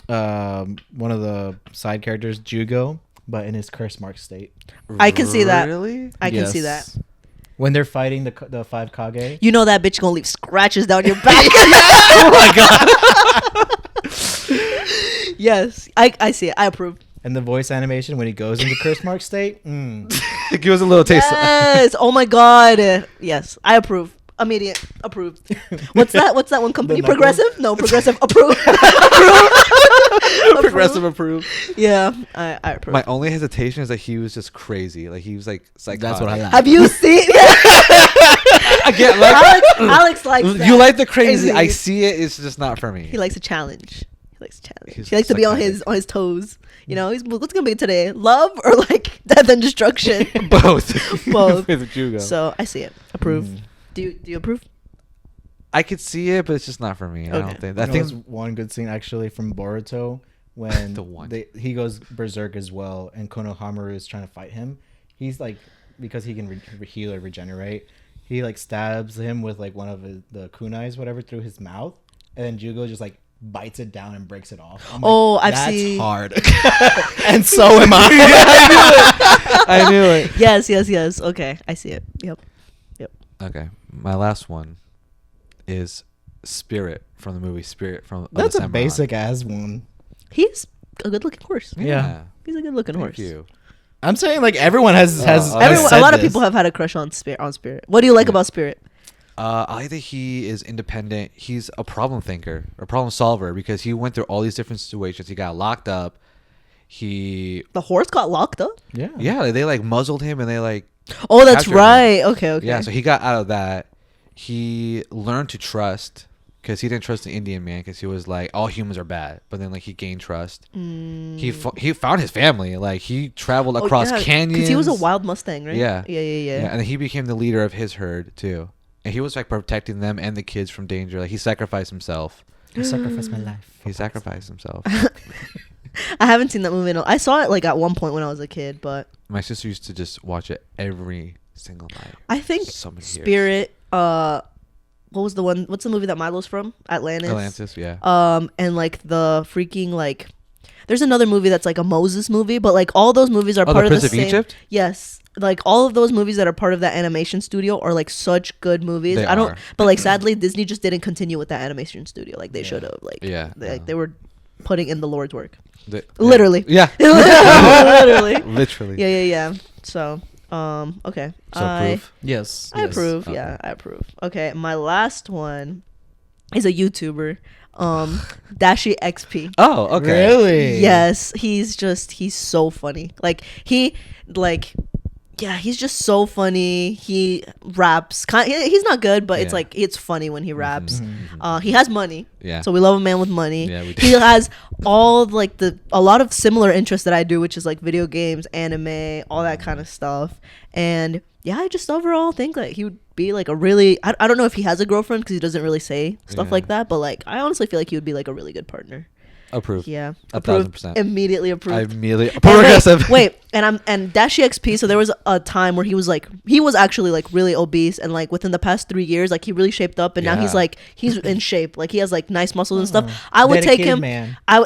One of the side characters, Jugo, but in his curse mark state. I can see that. Really? I can see that. Yes. When they're fighting the five Kage. You know that bitch gonna leave scratches down your back. Oh my god. Yes, I see it. I approve. And the voice animation when he goes into curse mark state. Give us a little taste. Yes. Oh my god. Yes, I approve. Immediate approved. What's that? What's that one company? The Knuckles? Progressive? No, Progressive approved. Progressive approved. Yeah, I approve. My only hesitation is that he was just crazy. Like he was like psychotic. That's what I like. Have you seen? I get like Alex likes that. you like the crazy. I Indeed. see it. It's just not for me. He likes a challenge. He's He likes to be on his toes. You know, what's gonna be today? Love or like death and destruction? both. Both. With Jugo. So I see it. Approve. Do you approve? I could see it, but it's just not for me. I Okay. don't think That that was thing's one good scene actually from Boruto when The one. he goes berserk as well, and Konohamaru is trying to fight him. He's like, because he can heal or regenerate, he like stabs him with like one of the kunais, whatever, through his mouth, and then Jugo just like bites it down and breaks it off. I'm like, Oh, I've that's seen- hard. And so am I. I knew it. Yes. Okay, I see it. Yep. Okay, my last one is Spirit from the movie Spirit from of the That's a Samurai. basic ass one. He's a good-looking horse. Yeah. He's a good-looking horse. Thank you. I'm saying like everyone has Everyone, a said lot of this. people have had a crush on Spirit. What do you like about Spirit? I think he is independent. He's a problem thinker, a problem solver, because he went through all these different situations. He got locked up. The horse got locked up? Yeah, they like muzzled him and they like. Oh, that's captured him. right. Okay. Yeah, so he got out of that. He learned to trust because he didn't trust the Indian man because he was like, all humans are bad. But then like he gained trust. He found his family. Like he traveled across canyons. Because he was a wild Mustang, right? Yeah. Yeah. And then he became the leader of his herd too. And he was like protecting them and the kids from danger. Like he sacrificed himself. I sacrificed my life. He sacrificed himself. I haven't seen that movie. I saw it like at one point when I was a kid, but My sister used to just watch it every single night. I think So many years. Spirit. What was the one? What's the movie that Milo's from? Atlantis. Yeah. And like the freaking like, there's another movie that's like a Moses movie, but like all those movies are part of the Prince of same. Egypt? Yes, like all of those movies that are part of that animation studio are like such good movies. They are. But like sadly, Disney just didn't continue with that animation studio like they should have. Like they were putting in the Lord's work. Literally. Yeah. Literally. Literally. Yeah. So, okay. So proof. Yes. I approve. Okay. Yeah, I approve. Okay, my last one is a YouTuber, Dashi XP. Oh, okay. Really? Yes, he's so funny. He's just so funny. He raps. He's not good, but it's like it's funny when he raps. He has money. Yeah. So we love a man with money. Yeah, we do. He has all like a lot of similar interests that I do, which is like video games, anime, all that kind of stuff. And yeah, I just overall think that he would be like a really. I don't know if he has a girlfriend because he doesn't really say stuff like that. But like, I honestly feel like he would be like a really good partner. Approved. Yeah, 1,000%. Immediately approved. I immediately And progressive. Wait, and Dashi XP. So there was a time where he was actually like really obese, and like within the past 3 years, like he really shaped up, and now he's in shape. Like he has like nice muscles and stuff. I would take him. Man. I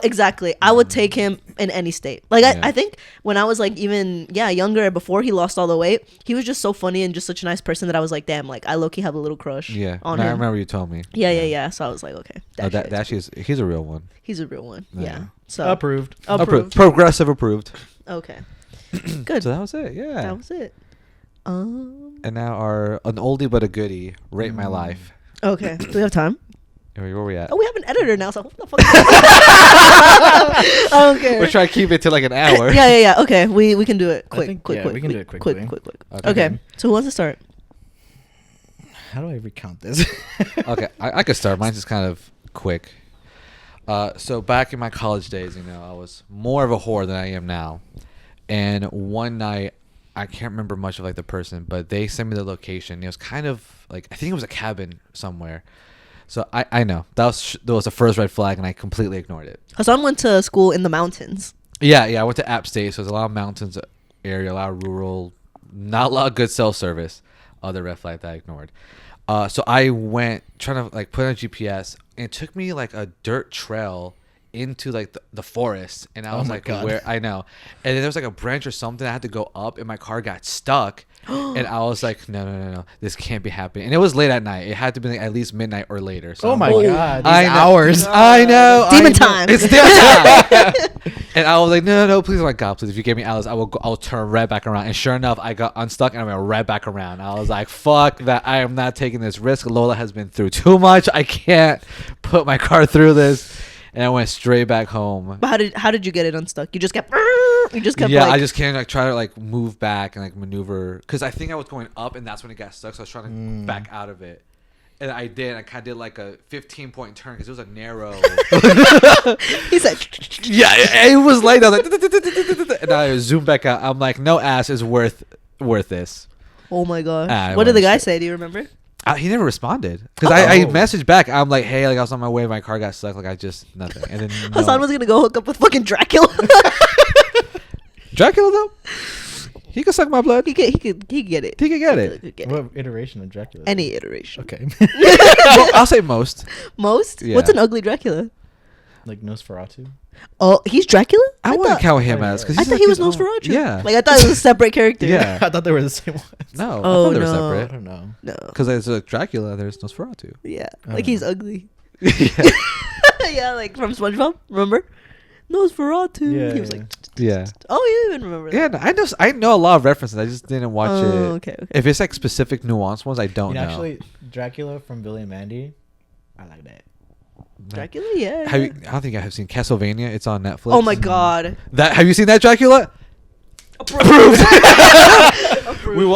would take him in any state. Like I think when I was like even younger, before he lost all the weight, he was just so funny and just such a nice person that I was like, damn, like I low-key have a little crush. on him. I remember you told me. Yeah. So I was like, okay, He's a real one. he's a real one. Yeah. Yeah. So Approved. Progressive approved. Okay. Good. So that was it. Yeah. That was it. And now an oldie but a goodie. Rate my life. Okay. Do we have time? Where are we at? Oh, we have an editor now, so what the fuck? I don't care. We're trying to keep it to like an hour. Yeah. Okay, we can do it quick. think, quick. we can do it quickly. Quick. Okay. Okay. So who wants to start? How do I recount this? Okay, I could start. Mine's just kind of quick. So back in my college days, I was more of a whore than I am now. And one night, I can't remember much of like the person, but they sent me the location. It was kind of like, I think it was a cabin somewhere. So I know that was the first red flag, and I completely ignored it. Hassan went to school in the mountains. Yeah. I went to App State, so there's a lot of mountains area, a lot of rural, not a lot of good cell service. Other red flag that I ignored. So I went trying to like put on GPS, and it took me like a dirt trail into like the forest, and I was like, God. where I know, and then there was like a branch or something I had to go up, and my car got stuck, and I was like, no, this can't be happening. And it was late at night. It had to be like at least midnight or later. So Oh I'm my like, God. I These know. hours. I know. Demon I know. time. It's demon time. And I was like, no, please, oh my God, please, if you give me Alice, I'll turn right back around. And sure enough, I got unstuck and I went right back around. I was like, fuck that. I am not taking this risk. Lola has been through too much. I can't put my car through this. And I went straight back home. But how did you get it unstuck? You just kept. Yeah, like, I just can't like try to like move back and like maneuver, because I think I was going up and that's when it got stuck. So I was trying to back out of it, and I did. I kind of did like a 15-point turn because it was a narrow. He said. Yeah, it was like that. I was like, and I zoomed back out. I'm like, no ass is worth this. Oh my gosh. I What did the went guy straight. say? Do you remember? He never responded because I messaged back. I'm like, hey, like I was on my way, my car got stuck. Like I just nothing. And then Hassan was gonna go hook up with fucking Dracula. Dracula though. He could suck my blood. he could get it. He could get it. He could get it. What iteration of Dracula? Any iteration. Okay. Well, I'll say most. Most? Yeah. What's an ugly Dracula? Like Nosferatu? Oh, he's Dracula? I wouldn't count him as because I thought he was Nosferatu. Yeah. Like I thought it was a separate character. Yeah. I thought they were the same ones. No. Oh, I thought they were no. I separate. don't know. No. Because there's like Dracula, there's Nosferatu. Yeah. I Like don't he's know. ugly. Yeah. Yeah, like from SpongeBob. Remember? Nosferatu. Yeah, He was like, Yeah. oh, you even remember that? Yeah, no, I know a lot of references. I just didn't watch it. Okay. If it's like specific nuanced ones, I don't know. Actually, Dracula from Billy and Mandy, I like that. Dracula, yeah. I don't think I have seen Castlevania. It's on Netflix. Oh my god. Have you seen that Dracula? Approved.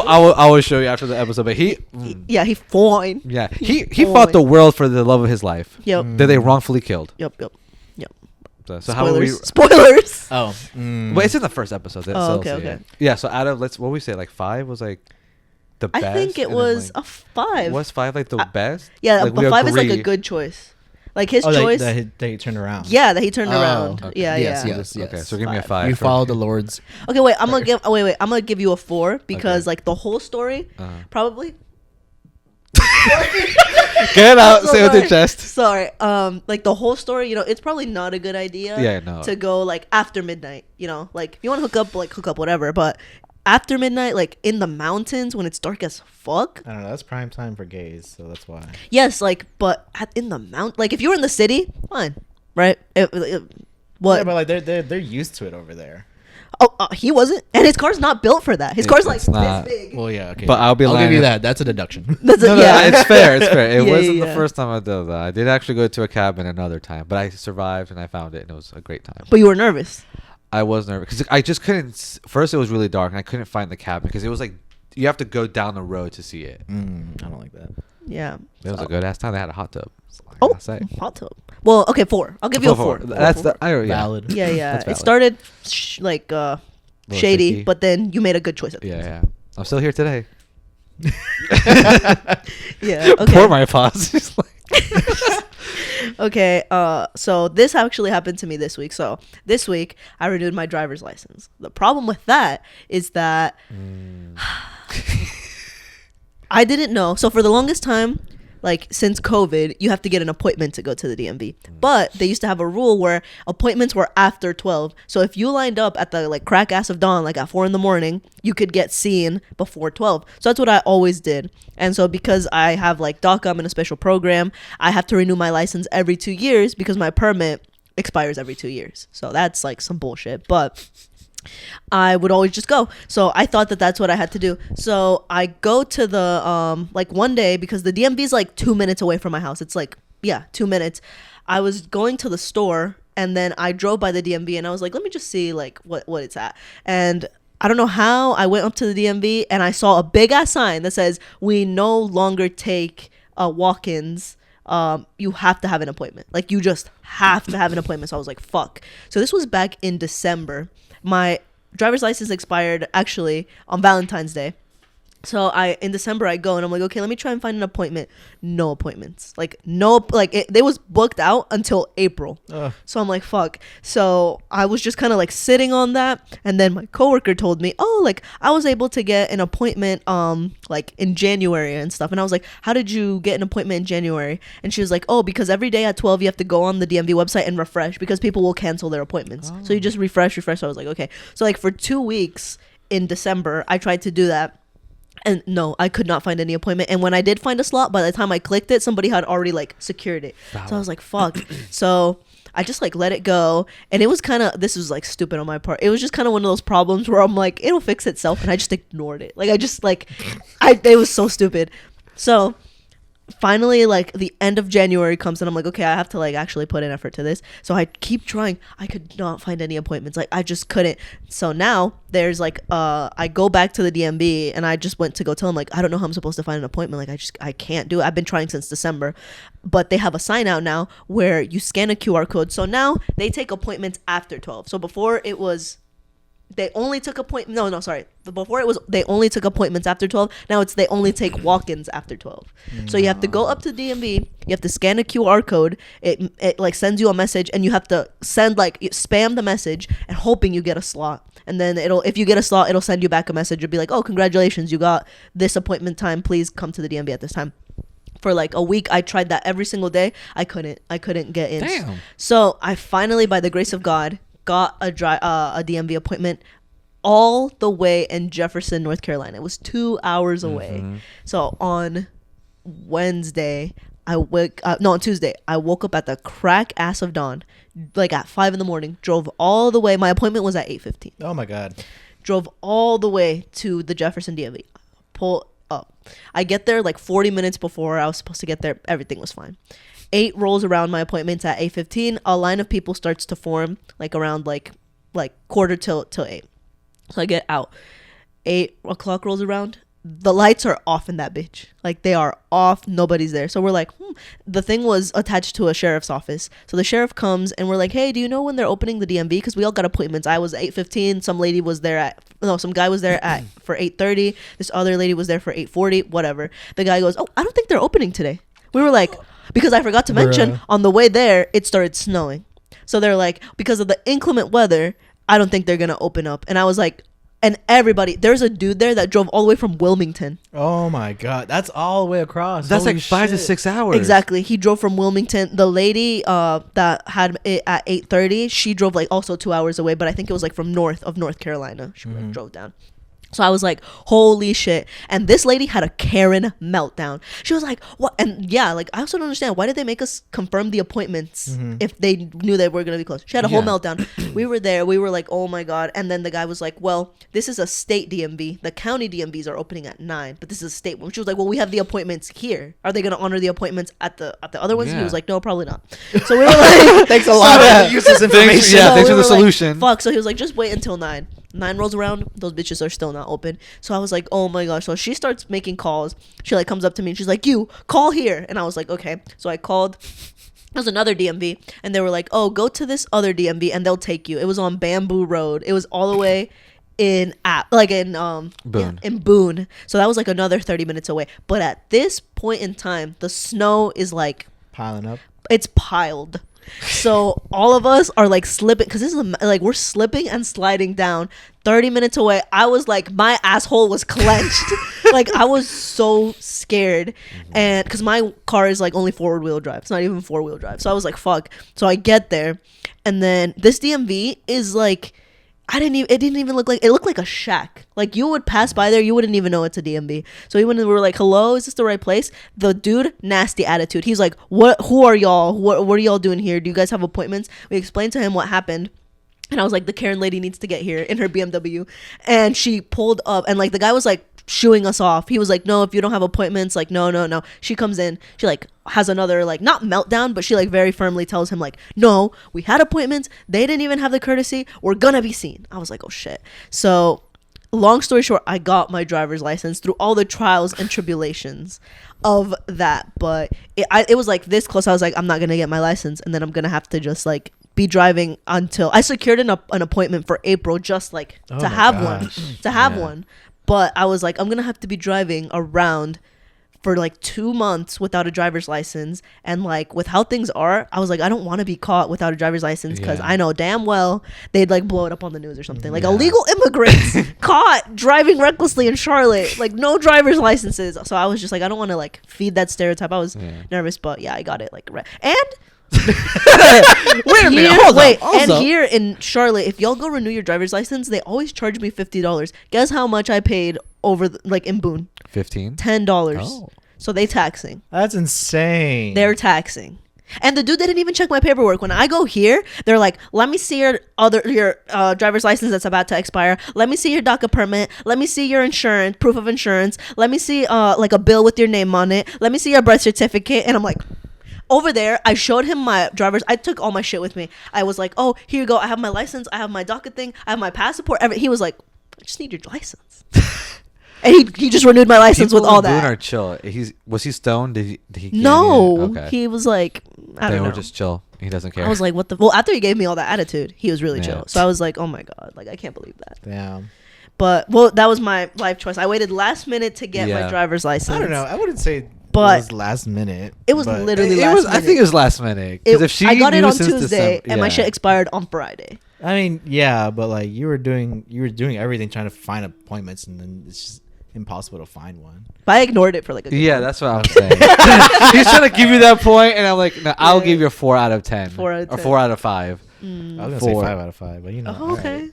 I will show you after the episode. But he fine. yeah, he fought the world for the love of his life. Yep. That they wrongfully killed. Yep. So how are we? Spoilers. Oh, Well, it's in the first episode. Okay. Yeah. So out of what we say, like 5 was like the best. I think it and then, was like, a 5. Was 5 like the best? Yeah, Like, but we 5 is like a agree. good choice. Like his oh, choice. that he turned around. Yeah, that he turned Oh, around. okay. Yeah, Yes, yeah. yes. Okay, so give me a 5. 5. You follow the Lord's. Okay, wait. I'm gonna give you a 4 because Okay. like the whole story, probably. Get it out. So Say it with your sorry. chest. Sorry. Like the whole story, it's probably not a good idea. Yeah, no. To go like after midnight. Like if you want to hook up, whatever. But after midnight, like in the mountains when it's dark as fuck. I don't know. That's prime time for gays, so that's why. Yes, like, but in the mount, like if you were in the city, fine, right? What? Yeah, but like they're used to it over there. He wasn't, and his car's not built for that. His car's like It's not. this big. Well, yeah, okay. But I'll give lying. you that. That's a deduction. That's No, yeah. it's fair. It's fair. It Yeah, wasn't yeah, the yeah. first time I did that. I did actually go to a cabin another time, but I survived and I found it, and it was a great time. But you were nervous. I was nervous because I just couldn't. First, it was really dark, and I couldn't find the cabin because it was like you have to go down the road to see it. I don't like that. Yeah. It was a good ass time. They had a hot tub. Oh, Say. hot tub. Well, okay, 4. I'll give you a 4. That's the. Yeah. Valid. Yeah, yeah. That's It valid. started shady, shaky. but then you made a good choice at the Yeah, end. yeah. I'm still here today. Yeah. Okay. Poor my pause. He's like, Okay, so this actually happened to me this week. So this week I renewed my driver's license. The problem with that is that I didn't know. So for the longest time, like since COVID, you have to get an appointment to go to the DMV. But they used to have a rule where appointments were after 12. So if you lined up at the like crack ass of dawn, like at 4 a.m, you could get seen before 12. So that's what I always did. And so because I have like DACA, I'm in a special program, I have to renew my license every 2 years because my permit expires every 2 years. So that's like some bullshit. But I would always just go. So I thought that that's what I had to do. So I go to the like one day because the DMV is like 2 minutes away from my house. It's like 2 minutes. I was going to the store and then I drove by the DMV and I was like, let me just see like what it's at. And I don't know how I went up to the DMV and I saw a big ass sign that says we no longer take walk-ins. You have to have an appointment. Like you just have to have an appointment. So I was like, fuck. So this was back in December. My driver's license expired actually on Valentine's Day. So in December I go and I'm like, okay, let me try and find an appointment. No appointments. They was booked out until April. So I'm like, fuck. So I was just kind of like sitting on that. And then my coworker told me, oh, like I was able to get an appointment like in January and stuff. And I was like, how did you get an appointment in January? And she was like, oh, because every day at 12 you have to go on the DMV website and refresh because people will cancel their appointments. So you just refresh. So I was like, okay. So like for 2 weeks in December, I tried to do that. And no, I could not find any appointment. And when I did find a slot, by the time I clicked it, somebody had already like secured it. So I was like, fuck. So I just like let it go. And it was kind of, this was like stupid on my part. It was just kind of one of those problems where I'm like, it'll fix itself. And I just ignored it. Like I just like, it was so stupid. So finally like the end of January comes and I'm like, okay, I have to like actually put in effort to this. So I keep trying. I could not find any appointments. Like I just couldn't. So now there's like I go back to the DMV and I just went to go tell them like I don't know how I'm supposed to find an appointment. Like I can't do it. I've been trying since December. But they have a sign out now where you scan a QR code. So now they take appointments after 12. So before it was they only took before it was they only took appointments after 12. Now it's they only take walk-ins after 12. So you have to go up to DMV, you have to scan a QR code, it like sends you a message and you have to send like spam the message and hoping you get a slot. And then if you get a slot, it'll send you back a message. It'll be like, oh, congratulations, you got this appointment time, please come to the DMV at this time. For like a week I tried that every single day. I couldn't get in. Damn. So I finally, by the grace of God, got a DMV appointment all the way in Jefferson, North Carolina. It was 2 hours away. So on Wednesday, on Tuesday, I woke up at the crack ass of dawn, like at 5 a.m, drove all the way. My appointment was at 8:15. Oh my God. Drove all the way to the Jefferson DMV. Pull up. I get there like 40 minutes before I was supposed to get there. Everything was fine. 8 rolls around, my appointment's at 8:15. A line of people starts to form like around like quarter till 8. So I get out. 8 o'clock rolls around. The lights are off in that bitch. Like, they are off. Nobody's there. So we're like, The thing was attached to a sheriff's office. So the sheriff comes and we're like, hey, do you know when they're opening the DMV? Because we all got appointments. I was 8:15. Some lady was there some guy was there for 8:30. This other lady was there for 8:40. Whatever. The guy goes, oh, I don't think they're opening today. We were like, because I forgot to mention, on the way there, it started snowing. So they're like, because of the inclement weather, I don't think they're going to open up. And I was like, and everybody, there's a dude there that drove all the way from Wilmington. Oh my God. That's all the way across. That's Holy like 5 to shit. 6 hours. Exactly. He drove from Wilmington. The lady that had it at 8:30, she drove like also 2 hours away, but I think it was like from North Carolina. She like, drove down. So I was like, holy shit. And this lady had a Karen meltdown. She was like, what? And yeah, like, I also don't understand. Why did they make us confirm the appointments if they knew that we're going to be closed? She had a whole meltdown. We were there. We were like, oh my God. And then the guy was like, well, this is a state DMV. The county DMVs are opening at 9, but this is a state one. She was like, well, we have the appointments here. Are they going to honor the appointments at the other ones? Yeah. He was like, no, probably not. So we were like, Thanks a lot. Use this information. Yeah, so thanks we for the were like, solution. fuck. So he was like, just wait until 9. 9 rolls around, those bitches are still not open. So I was like, oh my gosh. So she starts making calls. She like comes up to me and she's like, you call here. And I was like, okay. So I called. There was another DMV and they were like, oh, go to this other DMV and they'll take you. It was on Bamboo Road. It was all the way in Boone. Yeah, in Boone. So that was like another 30 minutes away. But at this point in time, the snow is like Piling up. it's piled. So all of us are like slipping because this is like we're slipping and sliding down 30 minutes away. I was like, my asshole was clenched. Like, I was so scared. And because my car is like only 4-wheel drive, it's not even 4-wheel drive. So I was like, fuck. So I get there and then this DMV is like, it didn't even look like, it looked like a shack. Like, you would pass by there, you wouldn't even know it's a DMV. So even when we were like, hello, is this the right place? The dude, nasty attitude. He's like, who are y'all? What are y'all doing here? Do you guys have appointments? We explained to him what happened. And I was like, the Karen lady needs to get here in her BMW. And she pulled up and like the guy was like shooing us off. He was like, no, if you don't have appointments, like, no. She comes in, she like has another like not meltdown, but she like very firmly tells him like, no, we had appointments, they didn't even have the courtesy, we're gonna be seen. I was like, oh shit. So long story short, I got my driver's license through all the trials and tribulations of that. But it was like this close. I was like, I'm not gonna get my license and then I'm gonna have to just like be driving until I secured an appointment for April, just like to have one. But I was like, I'm gonna have to be driving around for like 2 months without a driver's license. And like with how things are, I was like, I don't want to be caught without a driver's license because I know damn well they'd like blow it up on the news or something. Like illegal immigrants caught driving recklessly in Charlotte, like no driver's licenses. So I was just like, I don't want to like feed that stereotype. I was nervous, but yeah, I got it. Like, and Wait a minute. Hold on. And here in Charlotte, if y'all go renew your driver's license, they always charge me $50. Guess how much I paid over like in Boone? 15. $10. Oh. So they taxing. That's insane. They're taxing. And the dude didn't even check my paperwork. When I go here, they're like, let me see your driver's license that's about to expire. Let me see your DACA permit. Let me see your insurance, proof of insurance. Let me see like a bill with your name on it. Let me see your birth certificate. And I'm like, over there, I showed him my I took all my shit with me. I was like, oh, here you go. I have my license. I have my DACA thing. I have my passport. He was like, I just need your license. And he just renewed my license with all that. People in Boone are chill. Was he stoned? Did he No. Okay. He was like, I don't know. They were just chill. He doesn't care. I was like, what the? Well, after he gave me all that attitude, he was really Yeah. chill. So I was like, oh my God. Like, I can't believe that. Damn. But, well, that was my life choice. I waited last minute to get my driver's license. I don't know. I wouldn't say But it was last minute. It was but literally it last was. minute. I think it was last minute. Because if she I got it knew on since Tuesday, December, and my shit expired on Friday. I mean, yeah, but like you were doing everything trying to find appointments, and then it's just impossible to find one. But I ignored it for like a good month. That's what I'm saying. He's trying to give you that point, and I'm like, no, I'll give you a 4 out of 10. 4 out of 10. Or 4 out of 5. I was gonna say 5 out of 5, but you know. Oh, okay.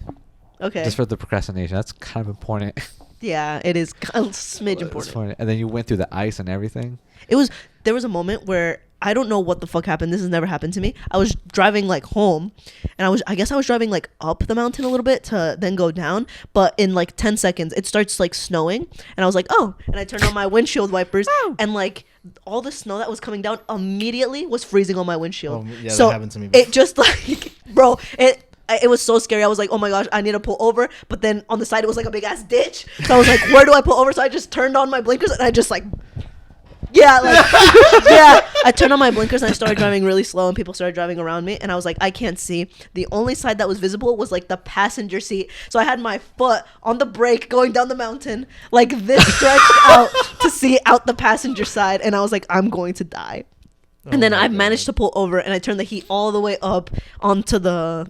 Okay. Just for the procrastination. That's kind of important. Yeah, it is a smidge It's important. funny. And then you went through the ice and everything. There was a moment where I don't know what the fuck happened. This has never happened to me. I was driving like home, and I guess I was driving like up the mountain a little bit to then go down. But in like 10 seconds, it starts like snowing, and I was like, oh, and I turned on my windshield wipers, and like all the snow that was coming down immediately was freezing on my windshield. Oh, yeah, so that happened to me before. it just like, bro, it was so scary. I was like, oh my gosh, I need to pull over. But then on the side, it was like a big ass ditch. So I was like, where do I pull over? So I just turned on my blinkers and I just like, yeah, like, yeah. I turned on my blinkers and I started driving really slow and people started driving around me. And I was like, I can't see. The only side that was visible was like the passenger seat. So I had my foot on the brake going down the mountain, like this stretched out to see out the passenger side. And I was like, I'm going to die. And then I managed to pull over and I turned the heat all the way up onto the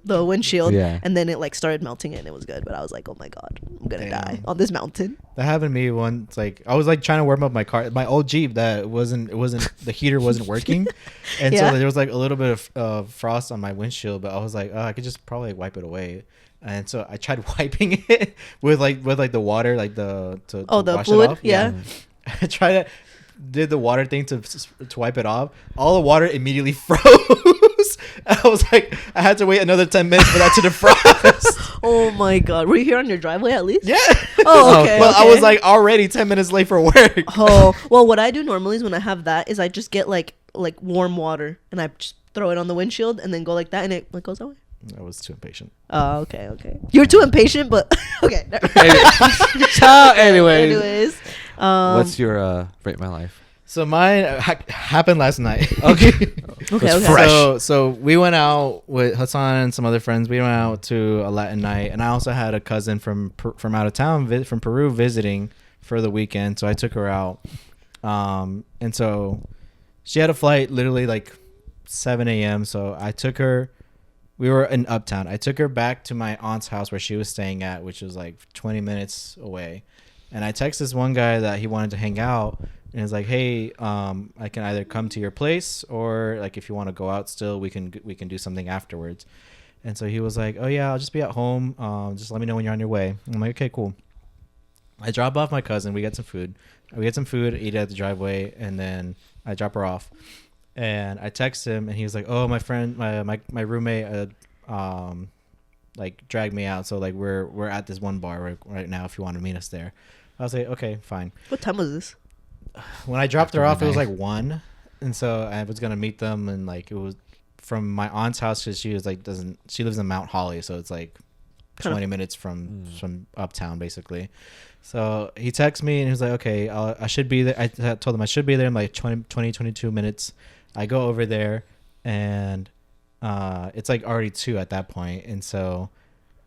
windshield, and then it like started melting and it was good, but I was like, oh my god, I'm gonna die on this mountain. That happened to me once. Like I was like trying to warm up my car, my old Jeep that wasn't the heater wasn't working, and so there was like a little bit of frost on my windshield, but I was like, oh, I could just probably wipe it away. And so I tried wiping it with the water, like to wash fluid, it off. yeah. I tried to did the water thing to wipe it off. All the water immediately froze. I was like, I had to wait another 10 minutes for that to defrost. Oh my god, were you here on your driveway at least? Yeah. Oh, okay. Well, I was like already 10 minutes late for work. Oh, well, what I do normally is when I have that is I just get like warm water and I just throw it on the windshield and then go like that and it like goes away. I was too impatient. Oh, okay. You're too impatient, but okay. Anyways. What's your rate my life? So mine happened last night. Okay. Okay. So we went out with Hassan and some other friends. We went out to a Latin night, and I also had a cousin from out of town, from Peru, visiting for the weekend. So I took her out, and so she had a flight literally like 7 a.m. So I took her. We were in Uptown. I took her back to my aunt's house where she was staying at, which was like 20 minutes away. And I texted this one guy that he wanted to hang out, and he's like, "Hey, I can either come to your place or like if you want to go out still, we can do something afterwards." And so he was like, "Oh yeah, I'll just be at home. Just let me know when you're on your way." I'm like, "Okay, cool." I drop off my cousin. We get some food. Eat at the driveway, and then I drop her off. And I text him, and he was like, "Oh, my friend, my roommate, like dragged me out. So like we're at this one bar right now. If you want to meet us there." I was like, "Okay, fine." What time was this? When I dropped her off, it was like 1, and so I was gonna meet them, and like it was from my aunt's house because she was like she lives in Mount Holly, so it's like 20 minutes from Uptown basically. So he texted me and he was like, "Okay, I should be there." I told him I should be there in like 22 minutes. I go over there, and it's like already 2 at that point, and so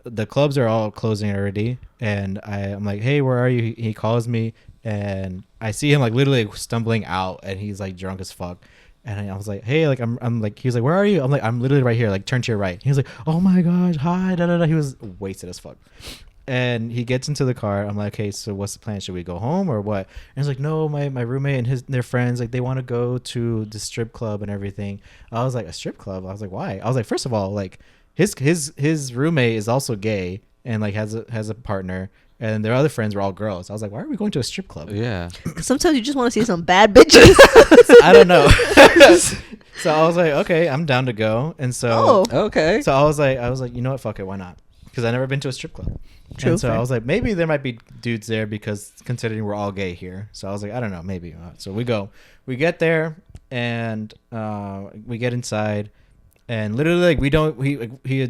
the clubs are all closing already. And I'm like, "Hey, where are you?" He calls me, and I see him like literally stumbling out, and he's like drunk as fuck. And I was like, "Hey, like I'm like," he was like, "Where are you?" I'm like, "I'm literally right here. Like turn to your right." He was like, "Oh my gosh, hi." Da, da, da. He was wasted as fuck. And he gets into the car. I'm like, "Hey, so what's the plan? Should we go home or what?" And he's like, "No, my roommate and their friends, like they want to go to the strip club and everything." I was like, "A strip club?" I was like, "Why?" I was like, "First of all, like his roommate is also gay and like has a partner, and their other friends were all girls." I was like, "Why are we going to a strip club?" Yeah. Sometimes you just want to see some bad bitches. I don't know. So I was like, "Okay, I'm down to go." And so Okay. So I was like, you know what, fuck it, why not? Because I've never been to a strip club. True, and so fair. I was like, maybe there might be dudes there because considering we're all gay here. So I was like, I don't know, maybe. So we get there, and we get inside, and literally like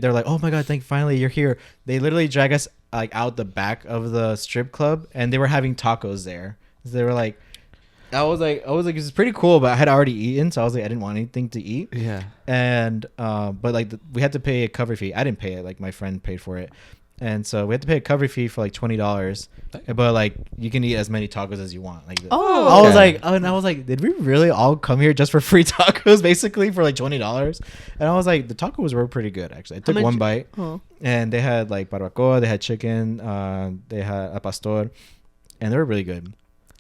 they're like, "Oh my god, finally you're here." They literally drag us like out the back of the strip club, and they were having tacos there. So they were like, I was like, this is pretty cool, but I had already eaten, so I was like, I didn't want anything to eat. Yeah. And but like we had to pay a cover fee. I didn't pay it, like my friend paid for it. And so we had to pay a cover fee for like $20, but like you can eat as many tacos as you want. Like, I was like, did we really all come here just for free tacos, basically for like $20? And I was like, the tacos were pretty good actually. I took one bite, and they had like barbacoa, they had chicken, they had a pastor, and they were really good.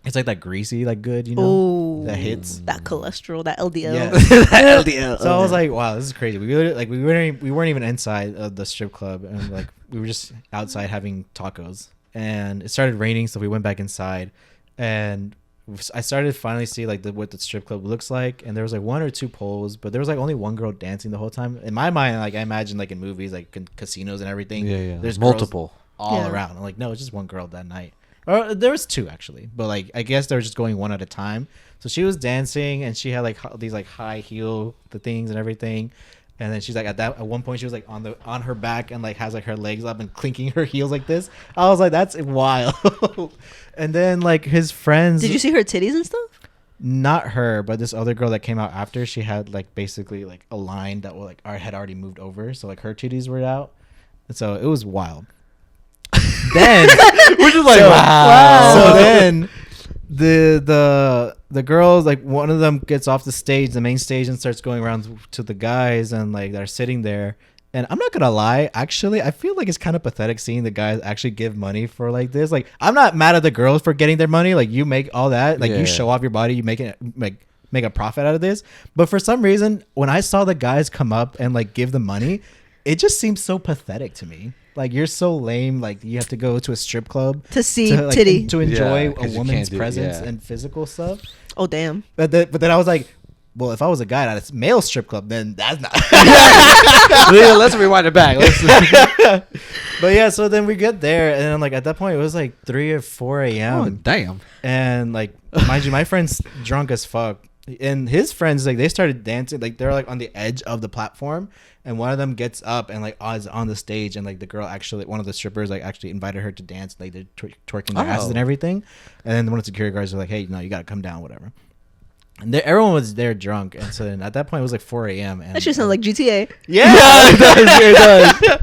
It's like that greasy, like good, you know, Ooh, that hits that cholesterol, that LDL. Yeah. That LDL. So I was like, wow, this is crazy. We weren't even inside of the strip club, and like we were just outside having tacos. and it started raining, so we went back inside, and I started to finally see like what the strip club looks like, and there was like one or two poles, but there was like only one girl dancing the whole time. In my mind, like I imagine like in movies, like casinos and everything, Yeah. there's Multiple. girls all Yeah. around. I'm like, no, it's just one girl that night. Or there was two actually, but like I guess they were just going one at a time. So she was dancing, and she had like these like high heel the things and everything. And then she's like at one point she was like on her back and like has like her legs up and clinking her heels like this. I was like, that's wild. And then like his friends. Did you see her titties and stuff? Not her, but this other girl that came out after. She had like basically like a line that was like had already moved over, so like her titties were out. And so it was wild. Then We're just like, Wow. So then the girls, like one of them gets off the stage, the main stage, and starts going around to the guys and like they're sitting there. And I'm not gonna lie, actually, I feel like it's kind of pathetic seeing the guys actually give money for like this. Like, I'm not mad at the girls for getting their money. Like, you make all that, like Yeah. you show off your body, you make it make a profit out of this. But for some reason, when I saw the guys come up and like give the money, it just seems so pathetic to me. Like, you're so lame. Like, you have to go to a strip club To see to, like, titty. to enjoy Yeah, a 'cause you woman's can't do it, presence yeah. and physical stuff. Oh damn. But then I was like, well, if I was a guy at a male strip club, then that's not. Let's rewind it back. But yeah, so then we get there, and then like at that point it was like 3 or 4 a.m. Oh, damn. And like, mind you, my friend's drunk as fuck, and his friends, like, they started dancing, like they're like on the edge of the platform, and one of them gets up and like is on the stage, and like the girl actually, one of the strippers like actually invited her to dance, like they're twerking their asses and everything. And then one of the security guards were like, hey, no, you gotta come down, whatever. And everyone was there drunk, and so then at that point it was like 4 a.m. and That shit sounds like GTA. yeah, it does.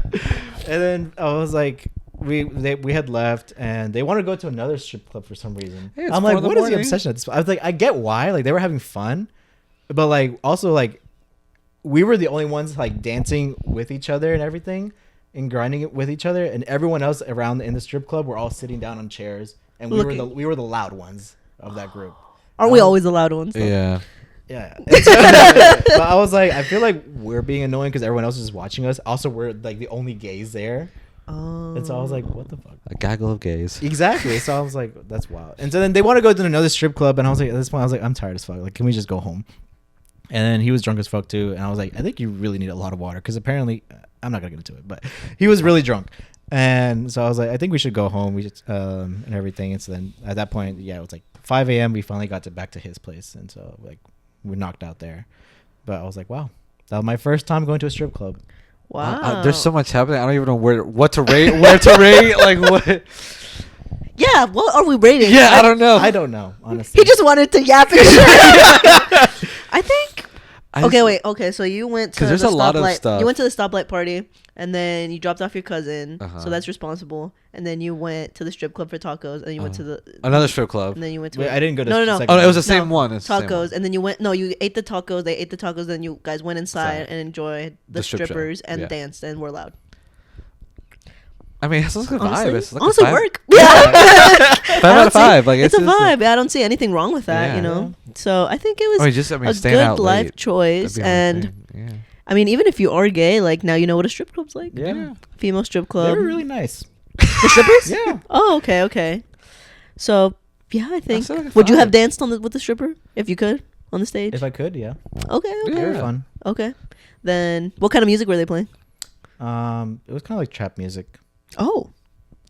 And then I was like, we had left, and they wanted to go to another strip club for some reason. Hey, it's I'm 4 like, in the what is the morning. obsession at this? I was like, I get why. Like, they were having fun, but like also like we were the only ones like dancing with each other and everything, and grinding it with each other, and everyone else around in the strip club were all sitting down on chairs, and we were the loud ones of that group. Aren't we always the loud ones? Yeah. Yeah. But I was like, I feel like we're being annoying because everyone else is watching us. Also, we're like the only gays there. Oh. And so I was like, what the fuck? A gaggle of gays. Exactly. So I was like, that's wild. And so then they want to go to another strip club. And I was like, at this point, I was like, I'm tired as fuck. Like, can we just go home? And then he was drunk as fuck too. And I was like, I think you really need a lot of water. Because apparently, I'm not going to get into it, but he was really drunk. And so I was like, I think we should go home. We just, and everything. And so then at that point, yeah, it was like 5 a.m. We finally got back to his place. And so like, we knocked out there. But I was like, wow, that was my first time going to a strip club. Wow. There's so much happening. I don't even know what to rate. Where to rate? Like what? Yeah. What are we rating? Yeah, I don't know. I don't know, honestly. He just wanted to yap and shit. I think. Okay, wait. Okay, so you went to 'Cause there's the a lot of stoplight- stuff. You went to the stoplight party, and then you dropped off your cousin, Uh-huh. so that's responsible. And then you went to the strip club for tacos, and then you went to the Another strip club. and then you went to Wait, I didn't go to no. second Oh, no, it was the one. same one. It's the same tacos, one. and then you went. No, you ate the tacos. They ate the tacos. Then you guys went inside Inside. and enjoyed the The strip show, strippers and yeah. danced and were loud. I mean, it's like a Honestly, vibe. It's like honestly, a five, work. Yeah, 5 out of 5. Like it's a just vibe. I don't see anything wrong with that. Yeah. You know, so I think it was I mean, a staying good out life late. choice. That'd be the only And thing. Yeah. I mean, even if you are gay, like now you know what a strip club's like. Yeah. Female strip They club. were really nice. The strippers? Yeah. Oh, okay, okay. So yeah, I think. still like a Would you have 5. danced with the stripper if you could on the stage? If I could, yeah. Okay, okay, They were Yeah. fun. okay. Then what kind of music were they playing? It was kind of like trap music. Oh,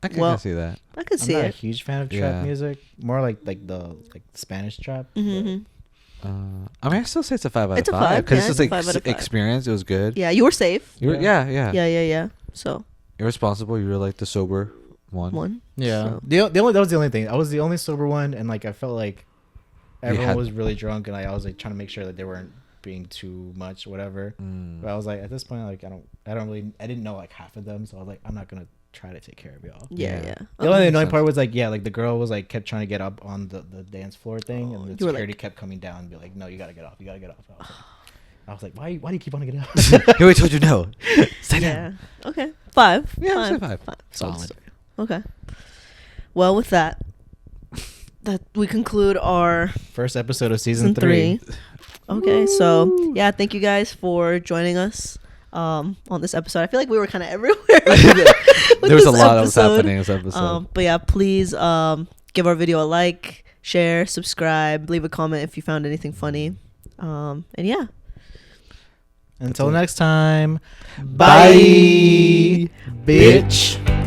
I can Well, see that. I could I'm see not a it. huge fan of trap Yeah. music. More like the Spanish trap. Mm-hmm. I mean, I still say it's a 5 out It's a of 5 5, because yeah, it's it's a just like 5 out of 5. experience. It was good. Yeah, you were safe. You were, Yeah. yeah. Yeah. So You're responsible. You were like the sober one. one. Yeah. So- The only that was the only thing. I was the only sober one, and like I felt like everyone had- was really drunk, and I was like trying to make sure that they weren't being too much, whatever. Mm. But I was like, at this point, like I didn't know like half of them, so I was like, I'm not gonna try to take care of y'all. Yeah, Yeah. yeah. The only makes annoying sense. part was like, yeah, like the girl was like kept trying to get up on the dance floor thing, and the You were security like- kept coming down and be like, no, you gotta get off, you gotta get off. I was like, why do you keep on getting up? Hey, we told you no. Stay down. Yeah. Okay. 5. Yeah, I'd say 5. Solid. Okay. Well, with that we conclude our First episode of season season 3. 3. Okay, so yeah, thank you guys for joining us. on this episode. I feel like we were kind of everywhere. There was a lot that was happening in this episode. But yeah, please give our video a like, share, subscribe, leave a comment if you found anything funny. And yeah. Until next time. Bye, bitch.